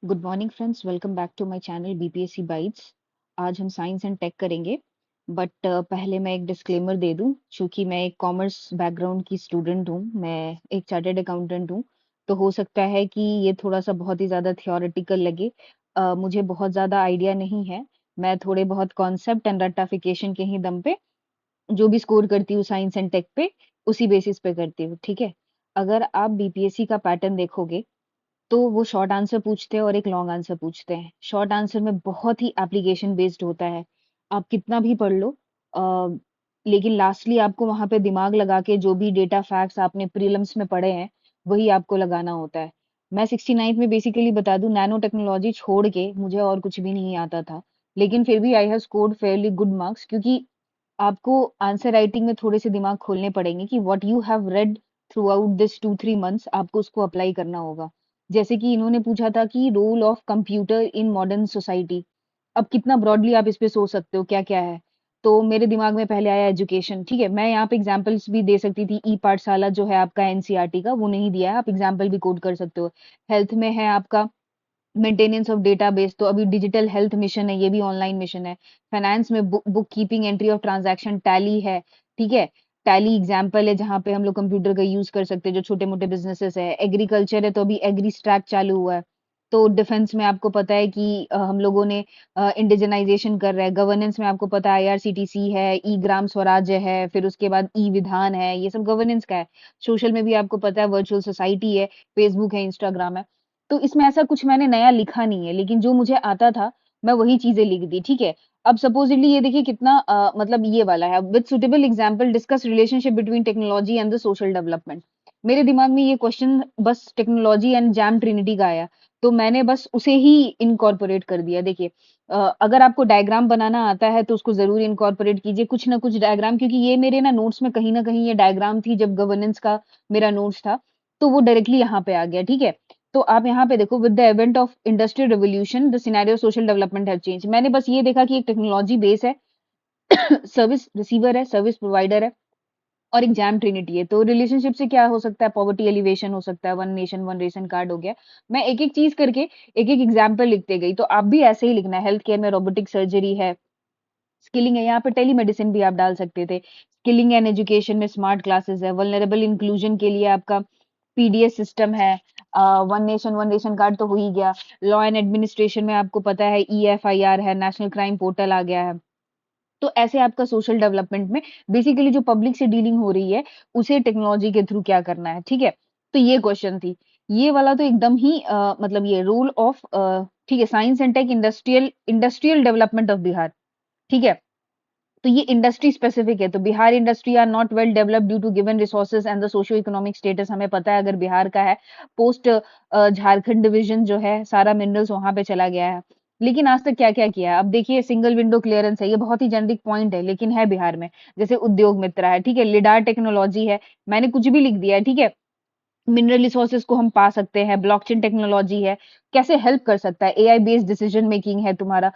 Good morning friends, welcome back to my channel BPSC bytes. आज हम science and tech करेंगे। But पहले मैं एक डिस्क्लेमर दे दूं, चूंकि मैं एक कॉमर्स बैकग्राउंड की स्टूडेंट हूं, मैं एक चार्टर्ड अकाउंटेंट हूं। तो हो सकता है कि ये थोड़ा सा बहुत ही ज़्यादा थियोरेटिकल लगे। मुझे बहुत ज़्यादा आइडिया नहीं है। मैं थोड़े बहुत कॉन्सेप्ट एंड रट्टाफिकेशन के ही दम पे जो भी स्कोर करती हूँ साइंस एंड टेक पे, उसी बेसिस पे करती हूँ। ठीक है। अगर आप बीपीएससी का पैटर्न देखोगे तो वो शॉर्ट आंसर पूछते हैं और एक लॉन्ग आंसर पूछते हैं। शॉर्ट आंसर में बहुत ही एप्लीकेशन बेस्ड होता है। आप कितना भी पढ़ लो, अ, लेकिन लास्टली आपको वहां पे दिमाग लगा के जो भी डेटा फैक्ट्स आपने प्रीलिम्स में पढ़े हैं वही आपको लगाना होता है। मैं 69th में बेसिकली बता दूं, नैनो टेक्नोलॉजी छोड़ के मुझे और कुछ भी नहीं आता था। लेकिन फिर भी I have scored fairly good marks, क्योंकि आपको आंसर राइटिंग में थोड़े से दिमाग खोलने पड़ेंगे कि what you have read through out this 2-3 months आपको उसको अप्लाई करना होगा। जैसे कि इन्होंने पूछा था कि role of computer in modern society. अब कितना ब्रॉडली आप इस पे सोच सकते हो, क्या क्या है। तो मेरे दिमाग में पहले आया एजुकेशन। ठीक है, मैं यहाँ पे एग्जांपल्स भी दे सकती थी। ई पाठशाला जो है आपका एनसीईआरटी का, वो नहीं दिया है, आप एग्जाम्पल भी कोड कर सकते हो। हेल्थ में है आपका मेंटेनेंस ऑफ डेटाबेस, तो अभी डिजिटल हेल्थ मिशन है, ये भी ऑनलाइन मिशन है। फाइनेंस में book keeping, entry of transaction, tally है। ठीक है, टैली एग्जाम्पल है जहां पे हम लोग कंप्यूटर का यूज कर सकते हैं जो छोटे मोटे बिजनेसेस है। एग्रीकल्चर है तो अभी एग्री स्ट्रैक चालू हुआ है। तो डिफेंस में आपको पता है कि हम लोगों ने इंडिजनाइजेशन कर रहे हैं। गवर्नेंस में आपको पता है आईआरसीटीसी है, ई ग्राम स्वराज्य है, फिर उसके बाद ई विधान है, ये सब गवर्नेंस का है। सोशल में भी आपको पता है वर्चुअल सोसाइटी है, फेसबुक है, इंस्टाग्राम है। तो इसमें ऐसा कुछ मैंने नया लिखा नहीं है, लेकिन जो मुझे आता था मैं वही चीजें लिख दी। ठीक है। अब सपोजिटली ये देखिए कितना मतलब ये वाला है, with suitable example discuss relationship between technology and the social development. मेरे दिमाग में ये क्वेश्चन बस टेक्नोलॉजी एंड जैम ट्रिनिटी का आया, तो मैंने बस उसे ही इनकॉर्पोरेट कर दिया। देखिए, अगर आपको डायग्राम बनाना आता है तो उसको जरूर इनकॉर्पोरेट कीजिए, कुछ ना कुछ डायग्राम, क्योंकि ये मेरे नोट्स में कहीं ना कहीं ये डायग्राम थी जब गवर्नेंस का मेरा नोट्स था, तो वो डायरेक्टली यहाँ पे आ गया। ठीक है। तो आप यहाँ पे देखो, with the advent of industrial revolution the scenario social development have change. मैंने बस ये देखा कि एक टेक्नोलॉजी बेस है, सर्विस रिसीवर है, सर्विस प्रोवाइडर है, और एग्जाम ट्रिनिटी है। तो रिलेशनशिप से क्या हो सकता है, पॉवर्टी एलिवेशन हो सकता है, one nation one ration card हो गया। मैं एक एक चीज करके एक एक एग्जाम्पल लिखते गई, तो आप भी ऐसे ही लिखना है। हेल्थ केयर में रोबोटिक सर्जरी है, स्किलिंग है, यहाँ पे टेलीमेडिसिन भी आप डाल सकते थे। स्किलिंग एंड एजुकेशन में स्मार्ट क्लासेस है, वल्नरेबल इंक्लूजन के लिए आपका पीडीएस सिस्टम है, वन नेशन कार्ड तो हो ही गया। लॉ एंड एडमिनिस्ट्रेशन में आपको पता है ईएफआईआर है, नेशनल क्राइम पोर्टल आ गया है। तो ऐसे आपका सोशल डेवलपमेंट में बेसिकली जो पब्लिक से डीलिंग हो रही है उसे टेक्नोलॉजी के थ्रू क्या करना है। ठीक है। तो ये क्वेश्चन थी, ये वाला तो एकदम ही मतलब ये रोल ऑफ, ठीक है, science and tech industrial industrial development of Bihar. ठीक है। तो ये इंडस्ट्री स्पेसिफिक है, तो Bihar industry are not well developed due to given resources and the socio economic status. हमें पता है अगर बिहार का है, पोस्ट झारखंड डिवीजन जो है सारा मिनरल्स वहां पे चला गया है। लेकिन आज तक क्या क्या किया है, अब देखिए सिंगल विंडो क्लियरेंस है, ये बहुत ही जेनरिक पॉइंट है लेकिन है बिहार में। जैसे उद्योग मित्र है, ठीक है, लिडार टेक्नोलॉजी है, मैंने कुछ भी लिख दिया है। ठीक है। मिनरल रिसोर्सेज को हम पा सकते हैं, ब्लॉकचेन टेक्नोलॉजी है, कैसे हेल्प कर सकता है, एआई बेस्ड डिसीजन मेकिंग है तुम्हारा,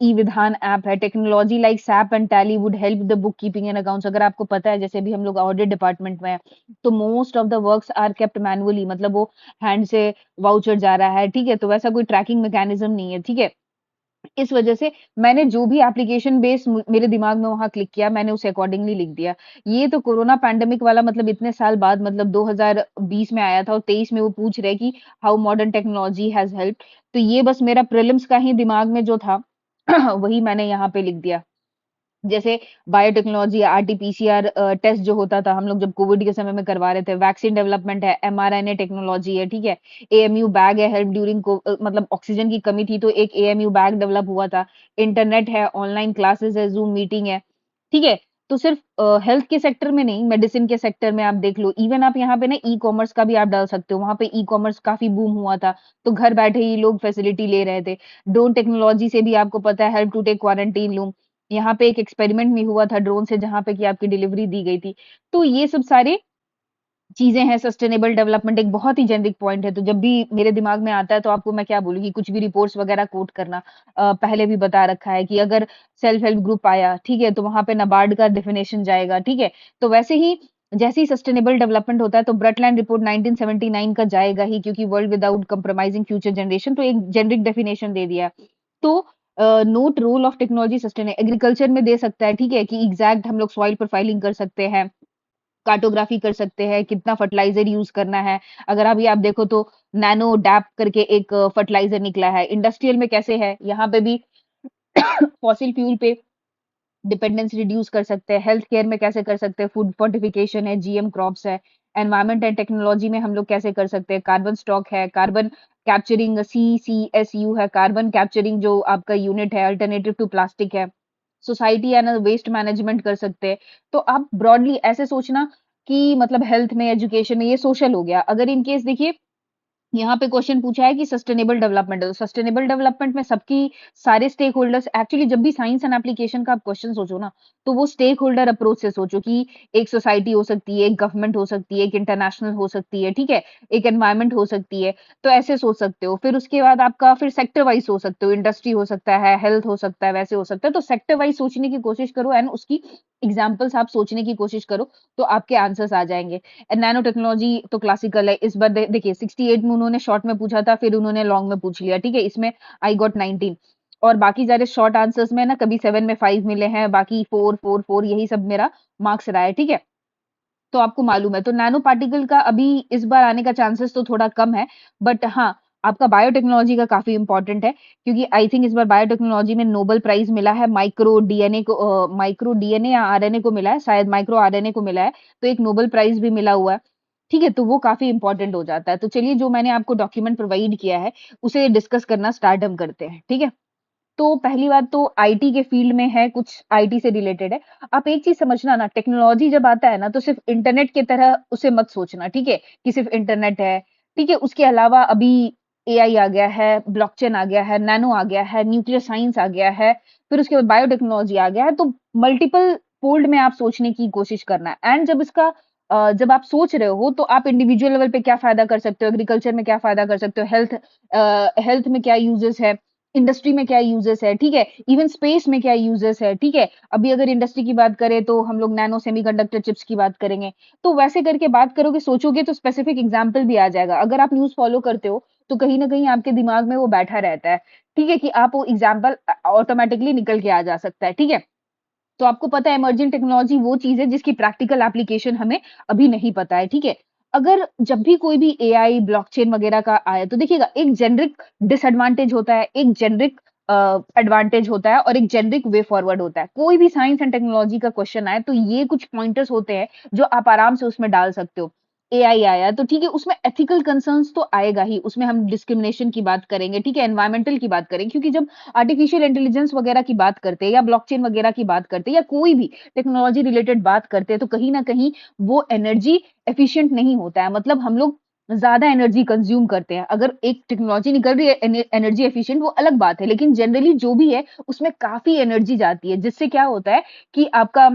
ई विधान ऐप है, technology like SAP and tally would help the book keeping and accounts. अगर आपको पता है जैसे भी हम लोग ऑडिट डिपार्टमेंट में है, तो most of the works are kept manually, मतलब वो हैंड से वाउचर जा रहा है। ठीक है, तो वैसा कोई ट्रैकिंग मैकेनिज्म नहीं है। ठीक है। इस वजह से मैंने जो भी एप्लीकेशन बेस मेरे दिमाग में वहां क्लिक किया, मैंने उसे अकॉर्डिंगली लिख दिया। ये तो कोरोना पैंडेमिक वाला, मतलब इतने साल बाद, मतलब 2020 में आया था और 23 में वो पूछ रहे कि how modern technology has help. तो ये बस मेरा प्रीलिम्स का ही दिमाग में जो था वही मैंने यहाँ पे लिख दिया। जैसे बायोटेक्नोलॉजी, आरटीपीसीआर टेस्ट जो होता था हम लोग जब कोविड के समय में करवा रहे थे, वैक्सीन डेवलपमेंट है, एमआरएनए टेक्नोलॉजी है। ठीक है। एएमयू बैग है, हेल्प ड्यूरिंग को मतलब ऑक्सीजन की कमी थी तो एक एएमयू बैग डेवलप हुआ था। इंटरनेट है, ऑनलाइन क्लासेस है, जूम मीटिंग है। ठीक है। तो सिर्फ हेल्थ के सेक्टर में नहीं, मेडिसिन के सेक्टर में आप देख लो, इवन आप यहाँ पे ना ई कॉमर्स का भी आप डाल सकते हो, वहां पे ई कॉमर्स काफी बूम हुआ था, तो घर बैठे ही लोग फैसिलिटी ले रहे थे। ड्रोन टेक्नोलॉजी से भी आपको पता है, help to take quarantine loom. यहाँ पे एक एक्सपेरिमेंट भी हुआ था ड्रोन से, जहाँ पे कि आपकी डिलीवरी दी गई थी। तो ये सब सारे चीजें हैं। सस्टेनेबल डेवलपमेंट एक बहुत ही जेनरिक पॉइंट है, तो जब भी मेरे दिमाग में आता है तो आपको मैं क्या बोलूँगी, कुछ भी रिपोर्ट्स वगैरह कोट करना। पहले भी बता रखा है कि अगर सेल्फ हेल्प ग्रुप आया, ठीक है, तो वहां पे नाबार्ड का डेफिनेशन जाएगा। ठीक है। तो वैसे ही जैसे ही सस्टेनेबल डेवलपमेंट होता है तो ब्रटलैंड रिपोर्ट 1979 का जाएगा ही, क्योंकि world without compromising future generation, तो एक जेनरिक डेफिनेशन दे दिया। तो note role of technology sustain agriculture में दे सकता है, ठीक है, कि एग्जैक्ट हम लोग सॉइल प्रोफाइलिंग कर सकते हैं, कार्टोग्राफी कर सकते हैं, कितना फर्टिलाइजर यूज करना है। अगर अभी आप देखो तो नैनो डैप करके एक फर्टिलाइजर निकला है। इंडस्ट्रियल में कैसे है, यहाँ पे भी फॉसिल फ्यूल पे डिपेंडेंस रिड्यूस कर सकते हैं। हेल्थ केयर में कैसे कर सकते हैं, फूड फोर्टिफिकेशन है, जीएम क्रॉप्स है। एनवायरमेंट एंड टेक्नोलॉजी में हम लोग कैसे कर सकते हैं, कार्बन स्टॉक है, कार्बन कैप्चरिंग CCSU है, कार्बन कैप्चरिंग जो आपका यूनिट है, अल्टरनेटिव टू प्लास्टिक है। सोसाइटी एंड वेस्ट मैनेजमेंट कर सकते हैं। तो आप ब्रॉडली ऐसे सोचना कि मतलब हेल्थ में, एजुकेशन में, ये सोशल हो गया। अगर इन केस देखिए यहाँ पे क्वेश्चन पूछा है कि सस्टेनेबल डेवलपमेंट है, तो सस्टेनेबल डेवलपमेंट में सबकी सारे स्टेक होल्डर्स, एक्चुअली जब भी साइंस एंड एप्लीकेशन का आप क्वेश्चन सोचो ना, तो वो स्टेक होल्डर अप्रोच से सोचो कि एक सोसाइटी हो सकती है, एक गवर्नमेंट हो सकती है, एक इंटरनेशनल हो सकती है, ठीक है, एक एनवायरमेंट हो सकती है। तो ऐसे सोच सकते हो। फिर उसके बाद आपका फिर सेक्टर वाइज सोच सकते हो, इंडस्ट्री हो सकता है, हेल्थ हो सकता है, वैसे हो सकता है। तो सेक्टर वाइज सोचने की कोशिश करो एंड उसकी एग्जाम्पल्स आप सोचने की कोशिश करो, तो आपके आंसर्स आ जाएंगे। नैनो टेक्नोलॉजी तो क्लासिकल है। इस बार देखिए 68 में उन्होंने शॉर्ट में पूछा था, फिर उन्होंने लॉन्ग में पूछ लिया, ठीक है, इसमें आई गॉट 19। और बाकी सारे शॉर्ट आंसर्स में ना कभी 7 में 5 मिले हैं, बाकी 4 4 4 यही सब मेरा मार्क्स रहा है, ठीक है। तो आपको मालूम है, तो नैनो पार्टिकल का अभी इस बार आने का चांसेस तो थोड़ा कम है, बट हाँ, आपका बायोटेक्नोलॉजी का काफी इंपॉर्टेंट है, क्योंकि आई थिंक इस बार बायोटेक्नोलॉजी में नोबेल प्राइज मिला है, माइक्रो डीएनए या आरएनए को मिला है, शायद माइक्रो आरएनए को मिला है। तो एक नोबेल प्राइज भी मिला हुआ है, ठीक है, तो वो काफी इंपॉर्टेंट हो जाता है। तो चलिए, जो मैंने आपको डॉक्यूमेंट प्रोवाइड किया है उसे डिस्कस करना स्टार्ट हम करते हैं, ठीक है। तो पहली बात तो आईटी के फील्ड में है, कुछ आईटी से रिलेटेड है। आप एक चीज समझना ना, टेक्नोलॉजी जब आता है ना तो सिर्फ इंटरनेट की तरह उसे मत सोचना, ठीक है, कि सिर्फ इंटरनेट है, ठीक है। उसके अलावा अभी एआई आ गया है, ब्लॉकचेन आ गया है, नैनो आ गया है, न्यूक्लियर साइंस आ गया है, फिर उसके बाद बायोटेक्नोलॉजी आ गया है। तो मल्टीपल फोल्ड में आप सोचने की कोशिश करना है। एंड जब इसका जब आप सोच रहे हो तो आप इंडिविजुअल लेवल पे क्या फायदा कर सकते हो, एग्रीकल्चर में क्या फायदा कर सकते हो, हेल्थ में क्या यूजेस है, इंडस्ट्री में क्या यूजेस है, ठीक है, इवन स्पेस में क्या यूजेस है, ठीक है। अभी अगर इंडस्ट्री की बात करें तो हम लोग नैनो सेमीकंडक्टर चिप्स की बात करेंगे। तो वैसे करके बात करोगे, सोचोगे तो स्पेसिफिक एग्जांपल भी आ जाएगा। अगर आप न्यूज़ फॉलो करते हो तो कहीं ना कहीं आपके दिमाग में वो बैठा रहता है, ठीक है, कि आप वो एग्जाम्पल ऑटोमेटिकली निकल के आ जा सकता है, ठीक है। तो आपको पता है इमर्जिंग टेक्नोलॉजी वो चीज है जिसकी प्रैक्टिकल एप्लीकेशन हमें अभी नहीं पता है, ठीक है। अगर जब भी कोई भी एआई ब्लॉकचेन वगैरह का आया तो देखिएगा, एक जेनरिक डिसएडवांटेज होता है, एक जेनरिक एडवांटेज होता है, और एक जेनरिक वे फॉरवर्ड होता है। कोई भी साइंस एंड टेक्नोलॉजी का क्वेश्चन आए तो ये कुछ पॉइंटर्स होते हैं जो आप आराम से उसमें डाल सकते हो। एआई आया तो ठीक है, उसमें एथिकल कंसर्न्स तो आएगा ही, उसमें हम डिस्क्रिमिनेशन की बात करेंगे, ठीक है, एनवायरमेंटल की बात करेंगे, क्योंकि जब आर्टिफिशियल इंटेलिजेंस वगैरह की बात करते हैं या ब्लॉकचेन वगैरह की बात करते हैं या कोई भी टेक्नोलॉजी रिलेटेड बात करते हैं, तो कहीं ना कहीं वो एनर्जी एफिशिएंट नहीं होता है। मतलब हम लोग ज्यादा एनर्जी कंज्यूम करते हैं। अगर एक टेक्नोलॉजी निकल रही है एनर्जी एफिशिएंट, वो अलग बात है, लेकिन जनरली जो भी है उसमें काफी एनर्जी जाती है, जिससे क्या होता है कि आपका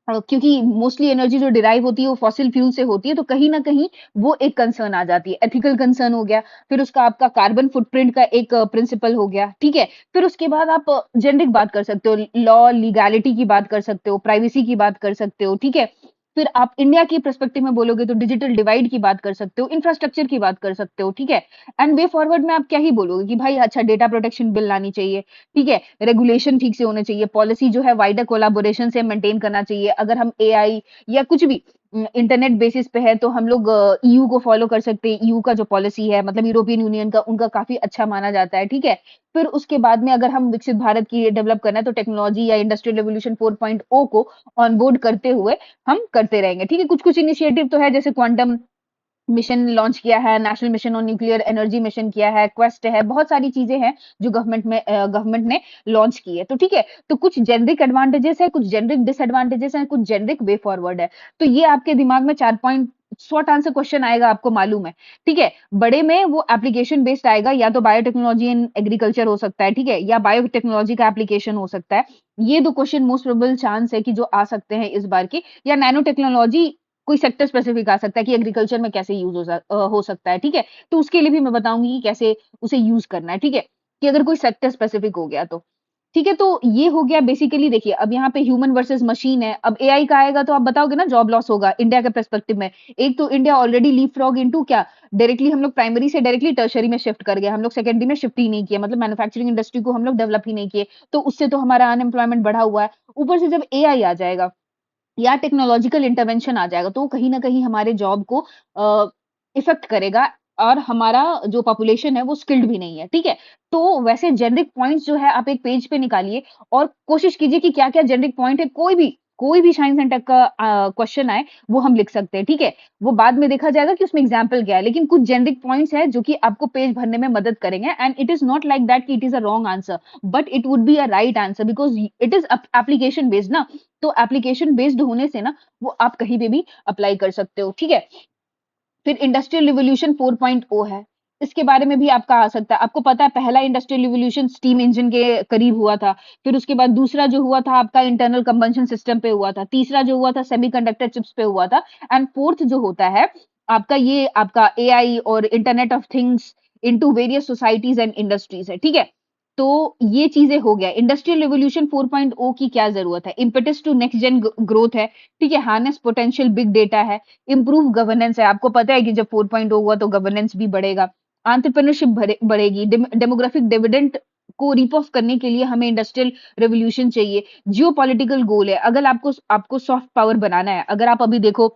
क्योंकि मोस्टली एनर्जी जो डिराइव होती है वो फॉसिल फ्यूल से होती है, तो कहीं ना कहीं वो एक कंसर्न आ जाती है। एथिकल कंसर्न हो गया, फिर उसका आपका कार्बन फुटप्रिंट का एक प्रिंसिपल हो गया, ठीक है। फिर उसके बाद आप जेनरिक बात कर सकते हो, लॉ लीगैलिटी की बात कर सकते हो, प्राइवेसी की बात कर सकते हो, ठीक है। फिर आप इंडिया की पर्सपेक्टिव में बोलोगे तो डिजिटल डिवाइड की बात कर सकते हो, इंफ्रास्ट्रक्चर की बात कर सकते हो, ठीक है। एंड वे फॉरवर्ड में आप क्या ही बोलोगे कि भाई अच्छा, डेटा प्रोटेक्शन बिल लानी चाहिए, ठीक है, रेगुलेशन ठीक से होने चाहिए, पॉलिसी जो है वाइडर कोलाबोरेशन से मेंटेन करना चाहिए। अगर हम एआई या कुछ भी इंटरनेट बेसिस पे है तो हम लोग ईयू को फॉलो कर सकते हैं। ईयू का जो पॉलिसी है, मतलब यूरोपियन यूनियन का, उनका काफी अच्छा माना जाता है, ठीक है। फिर उसके बाद में अगर हम विकसित भारत की डेवलप करना है तो टेक्नोलॉजी या इंडस्ट्रियल रेवोल्यूशन 4.0 को ऑन बोर्ड करते हुए हम करते रहेंगे, ठीक है। कुछ कुछ इनिशिएटिव तो है, जैसे क्वांटम मिशन लॉन्च किया है, national mission on nuclear energy mission किया है, क्वेस्ट है, बहुत सारी चीजें हैं जो गवर्नमेंट ने लॉन्च की है। तो ठीक है, तो कुछ जेनरिक एडवांटेजेस है, कुछ जेनरिक डिसएडवांटेजेस है, कुछ जेनरिक वे फॉरवर्ड है। तो ये आपके दिमाग में 4 पॉइंट शॉर्ट आंसर क्वेश्चन आएगा, आपको मालूम है, ठीक है। बड़े में वो एप्लीकेशन बेस्ड आएगा, या तो बायोटेक्नोलॉजी इन एग्रीकल्चर हो सकता है, ठीक है, या बायोटेक्नोलॉजी का एप्लीकेशन हो सकता है। ये दो क्वेश्चन मोस्ट प्रोबेबल चांस है कि जो आ सकते हैं इस बार के, या नैनो टेक्नोलॉजी कोई सेक्टर स्पेसिफिक आ सकता है कि एग्रीकल्चर में कैसे यूज हो सकता है, ठीक है। तो उसके लिए भी मैं बताऊंगी कि कैसे उसे यूज करना है, ठीक है, कि अगर कोई सेक्टर स्पेसिफिक हो गया तो। ठीक है, तो ये हो गया बेसिकली। देखिए अब यहाँ पे ह्यूमन वर्सेस मशीन है, अब एआई का आएगा तो आप बताओगे ना जॉब लॉस होगा इंडिया के पर्सपेक्टिव में। एक तो India already leap frog into क्या, डायरेक्टली हम लोग प्राइमरी से डायरेक्टली टर्शरी में शिफ्ट कर गए, हम लोग सेकेंडरी में शिफ्ट ही नहीं किया, मतलब मैन्युफैक्चरिंग इंडस्ट्री को हम लोग डेवलप ही नहीं किए, तो उससे तो हमारा अनएम्प्लॉयमेंट बढ़ा हुआ है। ऊपर से जब एआई आ जाएगा या टेक्नोलॉजिकल इंटरवेंशन आ जाएगा, तो कहीं न कहीं हमारे जॉब को इफ़ेक्ट करेगा, और हमारा जो पॉपुलेशन है वो स्किल्ड भी नहीं है, ठीक है? तो वैसे जेनेरिक पॉइंट्स जो है आप एक पेज पे निकालिए और कोशिश कीजिए कि क्या-क्या जेनेरिक पॉइंट है, कोई भी साइंस एंड टेक का क्वेश्चन आए, वो हम लिख सकते हैं, ठीक है? वो बाद में देखा जाएगा कि उसमें एग्ज़ाम्पल क्या है, लेकिन कुछ जेनेरिक पॉइंट्स हैं जो कि आपको पेज भरने में मदद करेंगे, and it is not like that कि it is a wrong answer, but it would be a right answer because it is application based ना। तो एप्लीकेशन बेस्ड होने से ना वो आप कहीं पे भी अप्लाई कर सकते हो, ठीक है? फिर इंडस्ट्रियल रिवॉल्यूशन 4.0 है। इसके बारे में भी आपका आ सकता है। आपको पता है पहला इंडस्ट्रियल रिवॉल्यूशन स्टीम इंजन के करीब हुआ था। फिर उसके बाद दूसरा जो हुआ था आपका इंटरनल कंबशन सिस्टम पे हुआ था। तीसरा जो हुआ था सेमीकंडक्टर चिप्स पे हुआ था, एंड फोर्थ जो होता है आपका ये आपका एआई और internet of things into various societies and industries है, ठीक है? तो ये चीजें हो गया। इंडस्ट्रियल रिवॉल्यूशन 4.0 की क्या जरूरत है? Impetus to next gen growth है, ठीक है? हार्नेस पोटेंशियल बिग डेटा है, इम्प्रूव गवर्नेंस है। आपको पता है कि जब 4.0 हुआ तो गवर्नेंस भी बढ़ेगा, एंटरप्रेन्योरशिप बढ़ेगी, डेमोग्राफिक डिविडेंड को रीप ऑफ करने के लिए हमें इंडस्ट्रियल रेवोल्यूशन चाहिए। जियोपॉलिटिकल गोल है, अगर आपको आपको सॉफ्ट पावर बनाना है, अगर आप अभी देखो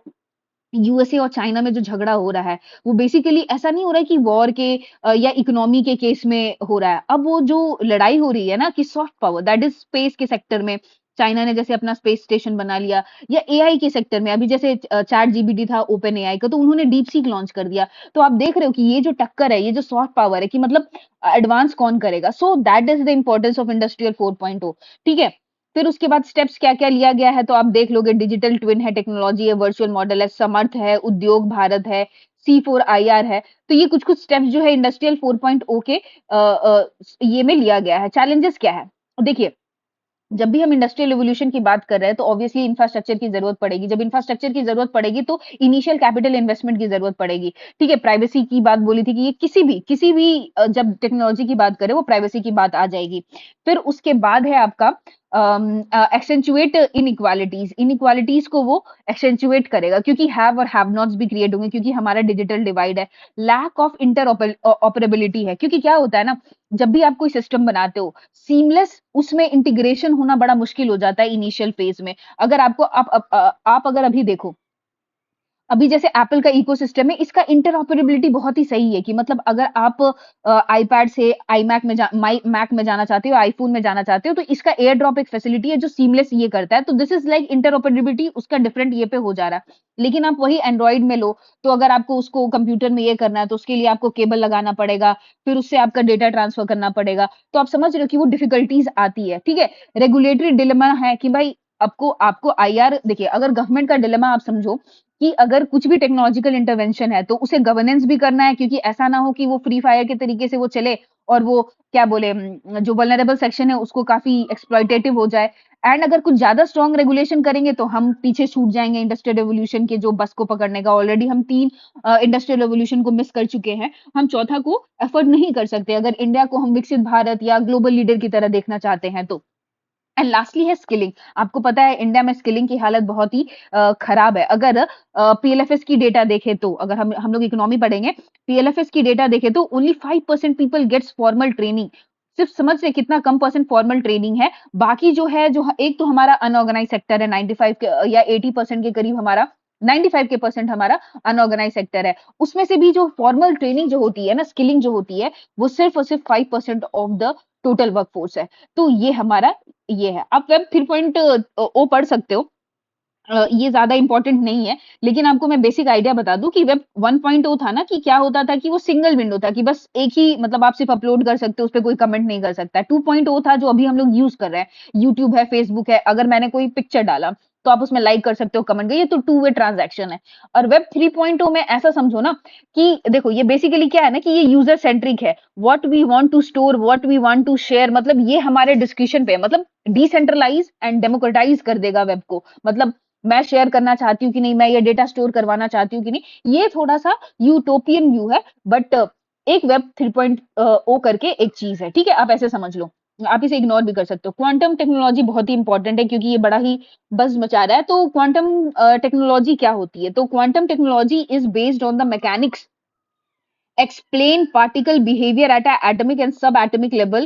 यूएसए और चाइना में जो झगड़ा हो रहा है, वो बेसिकली ऐसा नहीं हो रहा है कि वॉर के या इकोनॉमी के केस में हो रहा है। अब वो जो लड़ाई हो रही है ना कि soft power, that is space के सेक्टर में, चाइना ने जैसे अपना स्पेस स्टेशन बना लिया, या एआई के सेक्टर में अभी जैसे चैट जीपीटी था ओपन एआई का, तो उन्होंने डीप सीक लॉन्च कर दिया। तो आप देख रहे हो कि ये जो टक्कर है, ये जो सॉफ्ट पावर है कि मतलब एडवांस कौन करेगा, so that is the importance of industrial 4.0, ठीक है? फिर उसके बाद स्टेप्स क्या-क्या लिया गया है, तो आप देख लोगे। डिजिटल ट्विन है, टेक्नोलॉजी है, वर्चुअल मॉडल है, समर्थ है, उद्योग भारत है, C4IR है। तो ये कुछ-कुछ स्टेप्स जो है इंडस्ट्रियल 4.0 के ये में लिया गया है। चैलेंजेस क्या है? देखिए, जब भी हम इंडस्ट्रियल रिवॉल्यूशन की बात कर रहे हैं तो ऑब्वियसली इंफ्रास्ट्रक्चर की जरूरत पड़ेगी। जब इंफ्रास्ट्रक्चर की जरूरत पड़ेगी तो इनिशियल कैपिटल इन्वेस्टमेंट की जरूरत पड़ेगी, ठीक है? प्राइवेसी की बात बोली थी कि ये किसी भी जब टेक्नोलॉजी की बात करें वो प्राइवेसी की बात आ जाएगी। फिर उसके बाद है आपका एक्सेंचुएट इनइक्वालिटीज, इनइक्वालिटीज को वो एक्सेंचुएट करेगा, क्योंकि हैव और हैव नॉट्स भी क्रिएट होंगे, क्योंकि हमारा डिजिटल डिवाइड है। लैक ऑफ इंटर ऑपरेबिलिटी है, क्योंकि क्या होता है ना, जब भी आप कोई सिस्टम बनाते हो सीमलेस उसमें इंटीग्रेशन होना बड़ा मुश्किल हो जाता है इनिशियल फेज में। अगर आपको आप अगर अभी देखो, अभी जैसे एप्पल का इकोसिस्टम है, इसका इंटरऑपरेबिलिटी बहुत ही सही है कि मतलब अगर आप आईपैड से आईमैक में मैक में जाना चाहते हो, आईफोन में जाना चाहते हो, तो इसका एयर ड्रॉप एक फैसिलिटी है जो सीमलेस ये करता है। तो दिस इज लाइक इंटरऑपरेबिलिटी उसका डिफरेंट ये पे हो जा रहा है। लेकिन आप वही एंड्रॉइड में लो, तो अगर आपको उसको कंप्यूटर में ये करना है तो उसके लिए आपको केबल लगाना पड़ेगा, फिर उससे आपका डेटा ट्रांसफर करना पड़ेगा। तो आप समझ रहे हो कि वो डिफिकल्टीज आती है, ठीक है? रेगुलेटरी डिलेमा है कि भाई आपको आपको आईआर, देखिए अगर गवर्नमेंट का डिलेमा आप समझो कि अगर कुछ भी टेक्नोलॉजिकल इंटरवेंशन है तो उसे गवर्नेंस भी करना है, क्योंकि ऐसा ना हो कि वो फ्री फायर के तरीके से वो चले और वो क्या बोले जो वल्नरेबल सेक्शन है उसको काफी एक्सप्लॉइटेटिव हो जाए। एंड अगर कुछ ज्यादा स्ट्रॉन्ग रेगुलेशन करेंगे तो हम पीछे छूट जाएंगे इंडस्ट्रियल रेवोल्यूशन के जो बस को पकड़ने का। ऑलरेडी हम 3 इंडस्ट्रियल रेवोल्यूशन को मिस कर चुके हैं, हम चौथा को एफर्ट नहीं कर सकते अगर इंडिया को हम विकसित भारत या ग्लोबल लीडर की तरह देखना चाहते हैं तो। एंड लास्टली है स्किलिंग। आपको पता है इंडिया में स्किलिंग की हालत बहुत ही खराब है। अगर पीएलएफएस की डेटा देखें तो, अगर हम लोग इकोनॉमी पढ़ेंगे, पीएलएफएस की डेटा देखें तो only 5% people gets formal training. सिर्फ समझ रहे कितना कम परसेंट फॉर्मल ट्रेनिंग है। बाकी जो है जो एक तो हमारा अनऑर्गेनाइज सेक्टर है, 95 के या 80% के करीब हमारा, 95 के परसेंट हमारा अनऑर्गेनाइज सेक्टर है। उसमें से भी जो फॉर्मल ट्रेनिंग जो होती है ना, स्किलिंग जो होती है, वो सिर्फ और सिर्फ 5% ऑफ द टोटल वर्कफोर्स है। तो ये हमारा ये है। आप वेब 3.0 पढ़ सकते हो। ये ज़्यादा इम्पोर्टेंट नहीं है, लेकिन आपको मैं बेसिक आइडिया बता दूँ कि वेब 1.0 था ना, कि क्या होता था कि वो सिंगल विंडो था कि बस एक ही, मतलब आप सिर्फ अपलोड कर सकते हो, उस पे कोई कमेंट नहीं कर सकता है। 2.0 था जो अभी हम लोग यूज़ कर रहे हैं। यूट्यूब है, फेसबुक है, अगर मैंने कोई पिक्चर डाला, तो आप उसमें लाइक कर सकते हो, कमेंट ये तो टू वे ट्रांज़ैक्शन है। और वेब 3.0 में ऐसा समझो ना कि देखो ये बेसिकली क्या है ना कि ये यूज़र सेंट्रिक है। What we want to store, what we want to share, मतलब ये हमारे डिस्क्रिप्शन पे है। मतलब डिसेंट्रलाइज़ एंड डेमोक्रेटाइज़ कर देगा वेब को। मतलब मैं शेयर करना चाहती हूँ कि नहीं, मैं ये डेटा स्टोर करवाना चाहती हूँ कि नहीं, ये थोड़ा-सा यूटोपियन व्यू है, बट एक वेब 3.0 करके एक चीज़ है, ठीक है? आप ऐसे समझ लो। आप इसे इग्नोर भी कर सकते हो। क्वांटम टेक्नोलॉजी बहुत ही इंपॉर्टेंट है क्योंकि ये बड़ा ही बज़ मचा रहा है। तो क्वांटम टेक्नोलॉजी क्या होती है? तो quantum technology is based on the mechanics explain particle behavior at a atomic and subatomic level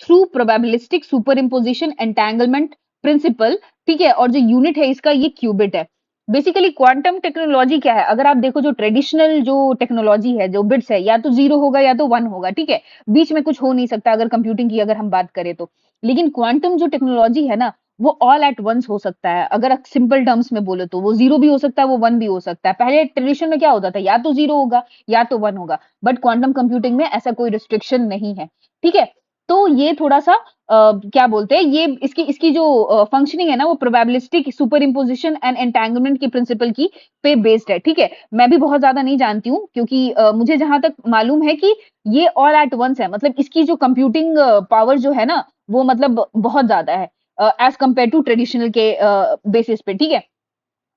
through probabilistic superimposition entanglement principle। ठीक है, और जो यूनिट है इसका ये क्यूबिट है। बेसिकली क्वांटम टेक्नोलॉजी क्या है? अगर आप देखो जो ट्रेडिशनल जो टेक्नोलॉजी है, जो बिट्स है, या तो जीरो होगा या तो वन होगा, ठीक है, बीच में कुछ हो नहीं सकता अगर कंप्यूटिंग की अगर हम बात करें तो। लेकिन क्वांटम जो टेक्नोलॉजी है ना, वो ऑल एट वंस हो सकता है। अगर सिंपल टर्म्स में बोले तो वो जीरो भी हो सकता है, वो वन भी हो सकता है। पहले ट्रेडिशन में क्या होता था, या तो जीरो होगा या तो वन होगा, बट क्वांटम कंप्यूटिंग में ऐसा कोई रिस्ट्रिक्शन नहीं है। ठीक है, तो ये थोड़ा सा क्या बोलते हैं, ये इसकी इसकी जो फंक्शनिंग है ना, वो probabilistic super imposition and entanglement की प्रिंसिपल की पे बेस्ड है। ठीक है, मैं भी बहुत ज्यादा नहीं जानती हूँ क्योंकि मुझे जहां तक मालूम है कि ये ऑल एट वंस है, मतलब इसकी जो कंप्यूटिंग पावर जो है ना, वो मतलब बहुत ज्यादा है एज कंपेयर टू ट्रेडिशनल के बेसिस पे। ठीक है,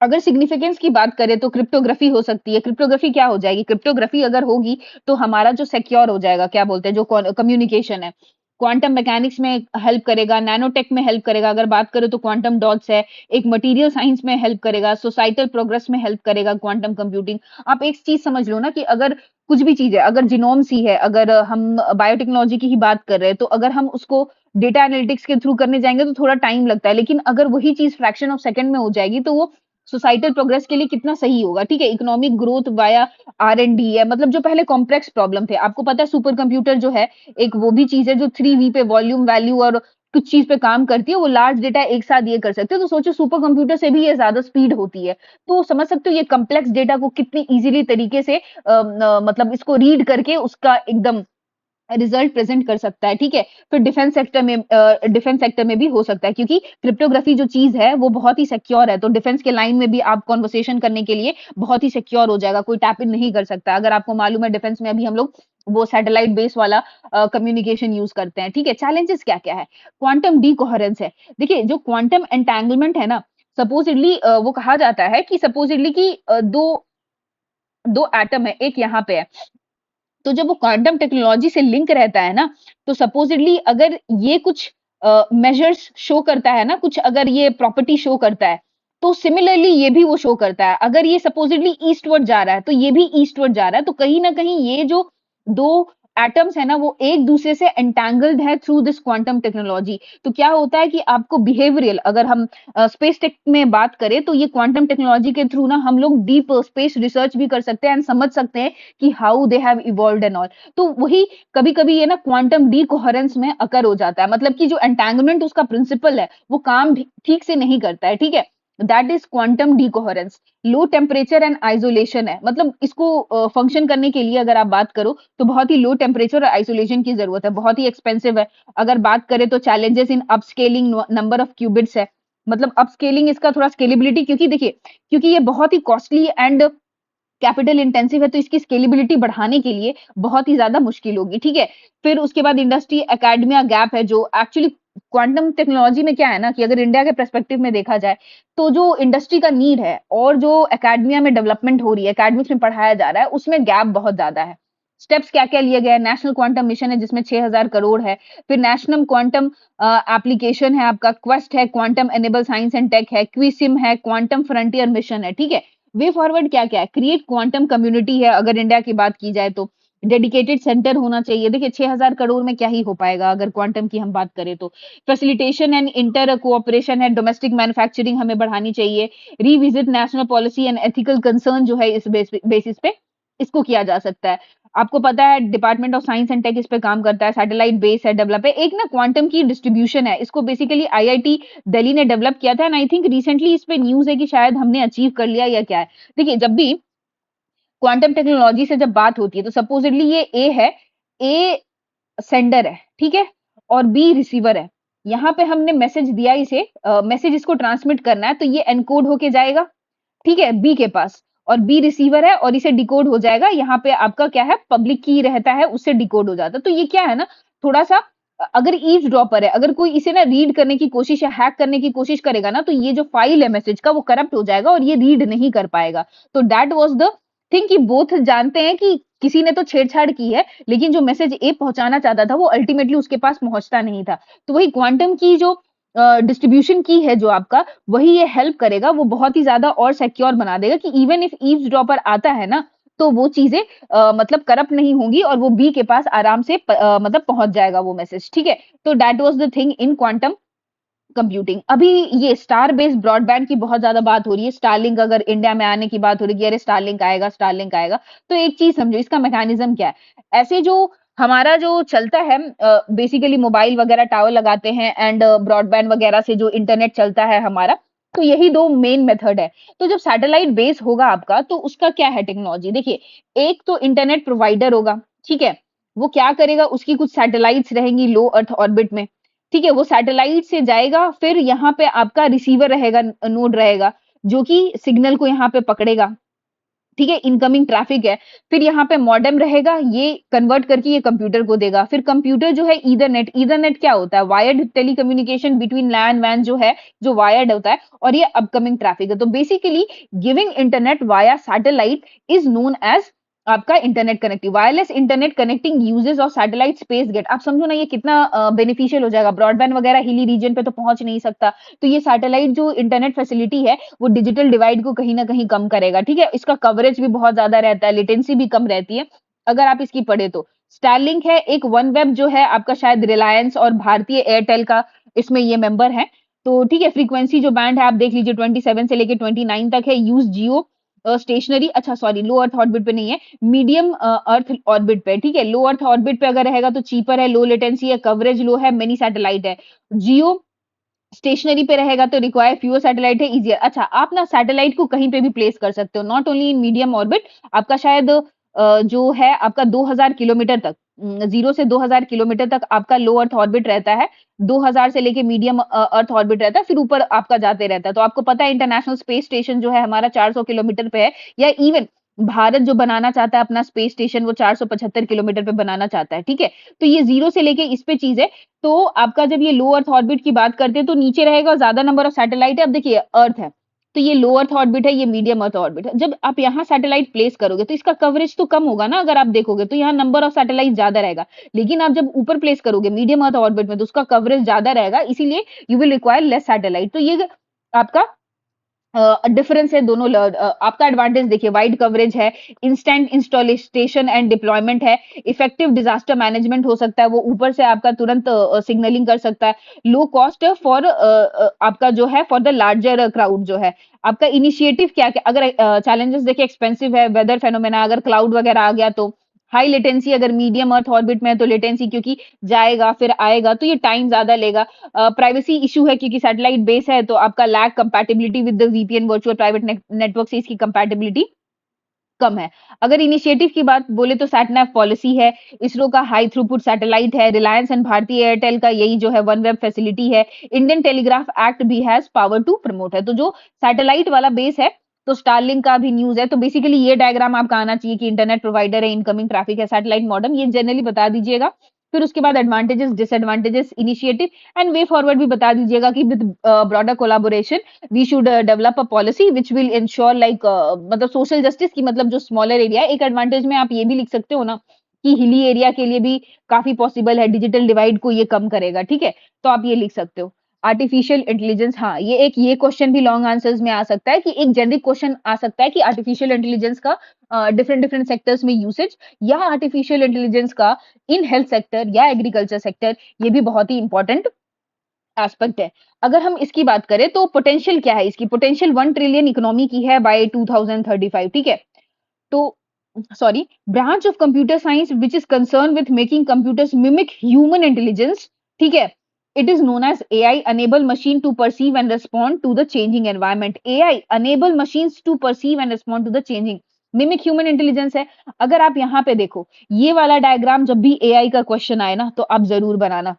अगर सिग्निफिकेंस की बात करें तो क्रिप्टोग्राफी हो सकती है। क्रिप्टोग्राफी क्या हो जाएगी? क्रिप्टोग्राफी अगर होगी तो हमारा जो सिक्योर हो जाएगा, क्या बोलते हैं, जो कम्युनिकेशन है, क्वांटम मैकेनिक्स में हेल्प करेगा, नैनोटेक में हेल्प करेगा। अगर बात करें तो क्वांटम डॉट्स है, एक मटेरियल साइंस में हेल्प करेगा, सोसाइटल प्रोग्रेस में हेल्प करेगा क्वांटम कंप्यूटिंग। आप एक चीज समझ लो ना कि अगर कुछ भी चीज है, अगर जिनोम सी है, अगर हम बायोटेक्नोलॉजी की ही बात कर रहे हैं, तो अगर हम उसको डेटा एनालिटिक्स के थ्रू करने जाएंगे तो थोड़ा टाइम लगता है, लेकिन अगर वही चीज फ्रैक्शन ऑफ सेकंड में हो जाएगी तो वो सोसाइटल प्रोग्रेस के लिए कितना सही होगा। ठीक है, इकोनॉमिक ग्रोथ वाया R&D है, मतलब जो पहले कॉम्प्लेक्स प्रॉब्लम थे, आपको पता है सुपर कंप्यूटर जो है एक वो भी चीज है जो 3V पे वॉल्यूम वैल्यू और कुछ चीज पे काम करती है, वो लार्ज डेटा एक साथ ये कर सकते हो। तो सोचो सुपर कंप्यूटर से भी ये ज्यादा स्पीड होती है। तो समझ सकते हो ये कम्प्लेक्स डेटा को कितनी इजीली तरीके से मतलब इसको रीड करके उसका एकदम रिजल्ट प्रेजेंट कर सकता है। ठीक है, फिर डिफेंस सेक्टर में भी हो सकता है क्योंकि क्रिप्टोग्राफी जो चीज है वो बहुत ही सिक्योर है। तो डिफेंस के लाइन में भी आप कॉन्वर्सेशन करने के लिए बहुत ही सिक्योर हो जाएगा, कोई टैप इन नहीं कर सकता। अगर आपको मालूम है डिफेंस में अभी हम लोग वो सैटेलाइट बेस वाला कम्युनिकेशन यूज करते हैं। ठीक है, चैलेंजेस क्या क्या है? क्वांटम डी कोहेरेंस है। देखिए जो क्वांटम एंटेंगलमेंट है ना, सपोजिटली वो कहा जाता है कि सपोजिटली कि दो दो एटम है, एक यहाँ पे है, तो जब वो क्वांटम टेक्नोलॉजी से लिंक रहता है ना, तो सपोजिटली अगर ये कुछ मेजर्स शो करता है ना, कुछ अगर ये प्रॉपर्टी शो करता है, तो सिमिलरली ये भी वो शो करता है। अगर ये सपोजिटली ईस्टवर्ड जा रहा है तो ये भी ईस्टवर्ड जा रहा है। तो कहीं ना कहीं ये जो दो एटम्स है ना, वो एक दूसरे से एंटेंगल्ड है थ्रू दिस क्वांटम टेक्नोलॉजी। तो क्या होता है कि आपको बिहेवियरल, अगर हम स्पेस टेक में बात करें तो ये क्वांटम टेक्नोलॉजी के थ्रू ना हम लोग डीप स्पेस रिसर्च भी कर सकते हैं एंड समझ सकते हैं कि how they have evolved and all. तो वही कभी-कभी ये ना क्वांटम डीकोहेरेंस में अकर हो जाता है, मतलब कि जो एंटेंगलमेंट उसका प्रिंसिपल है वो काम ठीक से नहीं करता है। ठीक है, that is quantum decoherence. Low temperature and isolation है, मतलब इसको फंक्शन करने के लिए अगर आप बात करो तो बहुत ही लो टेम्परेचर और आइसोलेशन की जरूरत है, बहुत ही एक्सपेंसिव है। अगर बात करें तो challenges in upscaling number of qubits है, मतलब अपस्केलिंग इसका थोड़ा स्केलेबिलिटी, क्योंकि देखिए क्योंकि ये बहुत ही कॉस्टली एंड कैपिटल इंटेंसिव है, तो इसकी स्केलेबिलिटी बढ़ाने के लिए बहुत ही ज्यादा मुश्किल होगी। ठीक है, फिर उसके बाद इंडस्ट्री एकेडमिया गैप है, जो एक्चुअली क्वांटम टेक्नोलॉजी में क्या है ना कि अगर इंडिया के पर्सपेक्टिव में देखा जाए तो जो इंडस्ट्री का नीड है और जो एकेडमिया में डेवलपमेंट हो रही है, एकेडमिक्स में पढ़ाया जा रहा है, उसमें गैप बहुत ज्यादा है। स्टेप्स क्या क्या लिए गए हैं? नेशनल क्वांटम मिशन है जिसमें 6,000 करोड़ है। फिर नेशनल क्वांटम एप्लीकेशन है आपका, क्वेस्ट है, quantum enable science and tech है, क्विसिम है, क्वांटम फ्रंटियर मिशन है। ठीक है, वे फॉरवर्ड क्या क्या है? क्रिएट क्वांटम कम्युनिटी है, अगर इंडिया की बात की जाए तो डेडिकेटेड सेंटर होना चाहिए। देखिए 6,000 करोड़ में क्या ही हो पाएगा अगर क्वांटम की हम बात करें तो। फैसिलिटेशन एंड इंटर कोऑपरेशन है, डोमेस्टिक मैन्युफैक्चरिंग हमें बढ़ानी चाहिए। Revisit national policy and ethical concern जो है इस बेसिस पे इसको किया जा सकता है। आपको पता है department of science and tech इस पे काम करता है, सैटेलाइट बेस है, डेवलप है। एक ना क्वांटम की डिस्ट्रीब्यूशन है, इसको बेसिकली आईआईटी दिल्ली ने डेवलप किया था एंड आई थिंक रिसेंटली इस पे न्यूज है कि शायद हमने अचीव कर लिया या क्या है। देखिए जब भी क्वांटम टेक्नोलॉजी से जब बात होती है तो सपोजिटली ये ए है, ए सेंडर है, ठीक है, और बी रिसीवर है। यहाँ पे हमने मैसेज दिया इसे, मैसेज इसको ट्रांसमिट करना है, तो ये एनकोड होके जाएगा, ठीक है, बी के पास, और बी रिसीवर है और इसे डिकोड हो जाएगा। यहाँ पे आपका क्या है, पब्लिक की रहता है, उससे डिकोड हो जाता है। तो ये क्या है ना, थोड़ा सा अगर ईज ड्रॉपर है, अगर कोई इसे ना रीड करने की कोशिश या हैक करने की कोशिश करेगा ना, तो ये जो फाइल है मैसेज का वो करप्ट हो जाएगा और ये रीड नहीं कर पाएगा। तो दैट वाज द थिंग कि बोथ जानते हैं कि किसी ने तो छेड़छाड़ की है, लेकिन जो मैसेज ए पहुंचाना चाहता था वो अल्टीमेटली उसके पास पहुंचता नहीं था। तो वही क्वांटम की जो डिस्ट्रीब्यूशन की है जो आपका, वही ये हेल्प करेगा, वो बहुत ही ज्यादा और सिक्योर बना देगा कि इवन इफ ईव्सड्रॉपर आता है ना, तो वो चीजें मतलब करप्ट नहीं होंगी और वो बी के पास आराम से मतलब पहुंच जाएगा वो मैसेज, ठीक है। तो that was the thing in quantum computing. अभी ये स्टार बेस्ड ब्रॉडबैंड की बहुत ज्यादा बात हो रही है, स्टारलिंक अगर इंडिया में आने की बात हो रही है कि अरे स्टारलिंक आएगा, स्टारलिंक आएगा। तो एक चीज समझो, इसका मैकेनिज्म क्या है। ऐसे जो हमारा जो चलता है, बेसिकली मोबाइल वगैरह टावर लगाते हैं एंड ब्रॉडबैंड वगैरह से जो इंटरनेट चलता है हमारा, तो यही दो मेन मेथड है। तो जब सैटेलाइट बेस होगा आपका, तो उसका क्या है टेक्नोलॉजी, देखिए, एक तो इंटरनेट प्रोवाइडर होगा, ठीक है। वो क्या करेगा, उसकी कुछ सैटेलाइट्स रहेंगी लो अर्थ ऑर्बिट में, ठीक है। वो सैटेलाइट से जाएगा, फिर यहाँ पे आपका रिसीवर रहेगा, नोड रहेगा, जो कि सिग्नल को यहाँ पे पकड़ेगा, ठीक है। इनकमिंग ट्रैफिक है, फिर यहाँ पे मॉडेम रहेगा, ये कन्वर्ट करके ये कंप्यूटर को देगा। फिर कंप्यूटर जो है ईथरनेट, ईथरनेट क्या होता है, वायर्ड टेलीकम्युनिकेशन बिटवीन लैन वैन जो है, जो वायर्ड होता है, और ये अपकमिंग ट्रैफिक है। तो basically giving internet via satellite is known as आपका internet connective, wireless internet connecting uses of satellite space gate. आप समझो ना ये कितना बेनिफिशियल हो जाएगा। ब्रॉडबैंड वगैरह हिली रीजन पे तो पहुंच नहीं सकता, तो ये सैटेलाइट जो इंटरनेट फैसिलिटी है, वो डिजिटल डिवाइड को कहीं ना कहीं कम करेगा, ठीक है। इसका कवरेज भी बहुत ज्यादा रहता है, लेटेंसी भी कम रहती है अगर आप इसकी पढ़े तो। स्टारलिंक है एक वन वेब जो है आपका, शायद रिलायंस और भारतीय एयरटेल का इसमें ये मेंबर है। तो ठीक है, फ्रीक्वेंसी जो बैंड है आप देख लीजिए, 27 से लेके 29 तक है। यूज जियो स्टेशनरी, अच्छा सॉरी, लो अर्थ ऑर्बिट पे नहीं है, मीडियम अर्थ ऑर्बिट पे, ठीक है। लो अर्थ ऑर्बिट पे अगर रहेगा तो चीपर है, लो लेटेंसी है, कवरेज लो है, मेनी सैटेलाइट है। जियो स्टेशनरी पे रहेगा तो रिक्वायर फ्यूअर सैटेलाइट है, इजियर। अच्छा, आप ना सैटेलाइट को कहीं पे भी प्लेस कर सकते हो, not only in medium orbit. आपका शायद जो है आपका 2000 किलोमीटर तक, 0 से 2000 किलोमीटर तक आपका लो अर्थ ऑर्बिट रहता है। 2000 से लेके मीडियम अर्थ ऑर्बिट रहता है, फिर ऊपर आपका जाते रहता है। तो आपको पता है इंटरनेशनल स्पेस स्टेशन जो है हमारा 400 किलोमीटर पे है, या इवन भारत जो बनाना चाहता है अपना स्पेस स्टेशन, वो 475 किलोमीटर पे बनाना चाहता है, ठीक है। तो ये 0 से लेके इस पे चीज है। तो आपका जब ये लो अर्थ ऑर्बिट की बात करते हैं, तो नीचे रहेगा ज्यादा नंबर ऑफ सैटेलाइट है। अब देखिए अर्थ है, तो ये लो अर्थ ऑर्बिट है, ये मीडियम अर्थ ऑर्बिट है। जब आप यहाँ सैटेलाइट प्लेस करोगे तो इसका कवरेज तो कम होगा ना, अगर आप देखोगे तो यहाँ नंबर ऑफ सैटेलाइट ज्यादा रहेगा। लेकिन आप जब ऊपर प्लेस करोगे मीडियम अर्थ ऑर्बिट में, तो उसका कवरेज ज्यादा रहेगा, इसीलिए you will require less satellite. तो ये आपका डिफरेंस है दोनों। आपका एडवांटेज देखिए, वाइड कवरेज है, इंस्टेंट इंस्टॉलेशन एंड डिप्लॉयमेंट है, इफेक्टिव डिजास्टर मैनेजमेंट हो सकता है, वो ऊपर से आपका तुरंत सिग्नलिंग कर सकता है। लो कॉस्ट फॉर आपका जो है फॉर द लार्जर क्राउड जो है। आपका इनिशिएटिव क्या क्या, अगर चैलेंजेस देखिए, एक्सपेंसिव है, वेदर फेनोमेना, अगर क्लाउड वगैरह आ गया तो। हाई लेटेंसी, अगर मीडियम अर्थ ऑर्बिट में है तो लेटेंसी क्योंकि जाएगा फिर आएगा तो ये टाइम ज्यादा लेगा। प्राइवेसी इशू है क्योंकि सैटेलाइट बेस है, तो आपका lack compatibility with the VPN virtual private network से इसकी कंपैटिबिलिटी कम है। अगर इनिशिएटिव की बात बोले तो सैटनैव पॉलिसी है, इसरो का हाई थ्रूपुट सैटेलाइट है, रिलायंस एंड भारतीय एयरटेल का यही जो है वन वेब फैसिलिटी है, इंडियन टेलीग्राफ एक्ट भी हैज पावर टू प्रमोट है। तो जो सैटेलाइट वाला बेस है, तो स्टारलिंक का भी न्यूज है। तो बेसिकली ये डायग्राम आपका आना चाहिए कि इंटरनेट प्रोवाइडर है, इनकमिंग ट्रैफिक है, सैटेलाइट मॉडेम, ये जनरली बता दीजिएगा। फिर उसके बाद advantages disadvantages initiative and way forward भी बता दीजिएगा कि with broader collaboration we should develop a policy which will ensure like, मतलब सोशल जस्टिस की, मतलब जो स्मॉलर एरिया है। एक एडवांटेज में आप ये भी लिख सकते हो ना कि हिली एरिया के लिए भी काफी पॉसिबल है, डिजिटल डिवाइड को ये कम करेगा, ठीक है। तो आप ये लिख सकते हो। आर्टिफिशियल इंटेलिजेंस, हाँ, ये क्वेश्चन भी लॉन्ग आंसर्स में आ सकता है कि एक जेनरिक क्वेश्चन आ सकता है कि आर्टिफिशियल इंटेलिजेंस का डिफरेंट डिफरेंट सेक्टर्स में यूसेज, या आर्टिफिशियल इंटेलिजेंस का इन हेल्थ सेक्टर या एग्रीकल्चर सेक्टर, ये भी बहुत ही इंपॉर्टेंट एस्पेक्ट है। अगर हम इसकी बात करें तो पोटेंशियल क्या है, इसकी पोटेंशियल 1 ट्रिलियन इकोनॉमी की है बाय 2035, ठीक है। तो sorry, branch of computer science which is concern with making computers mimic human intelligence, ठीक है। It is known as AI enable machine to perceive and respond to the changing environment. AI enable machines to perceive and respond to the changing, mimic human intelligence है। अगर आप यहाँ पे देखो, ये वाला डायग्राम जब भी एआई का क्वेश्चन आए ना, तो आप जरूर बनाना,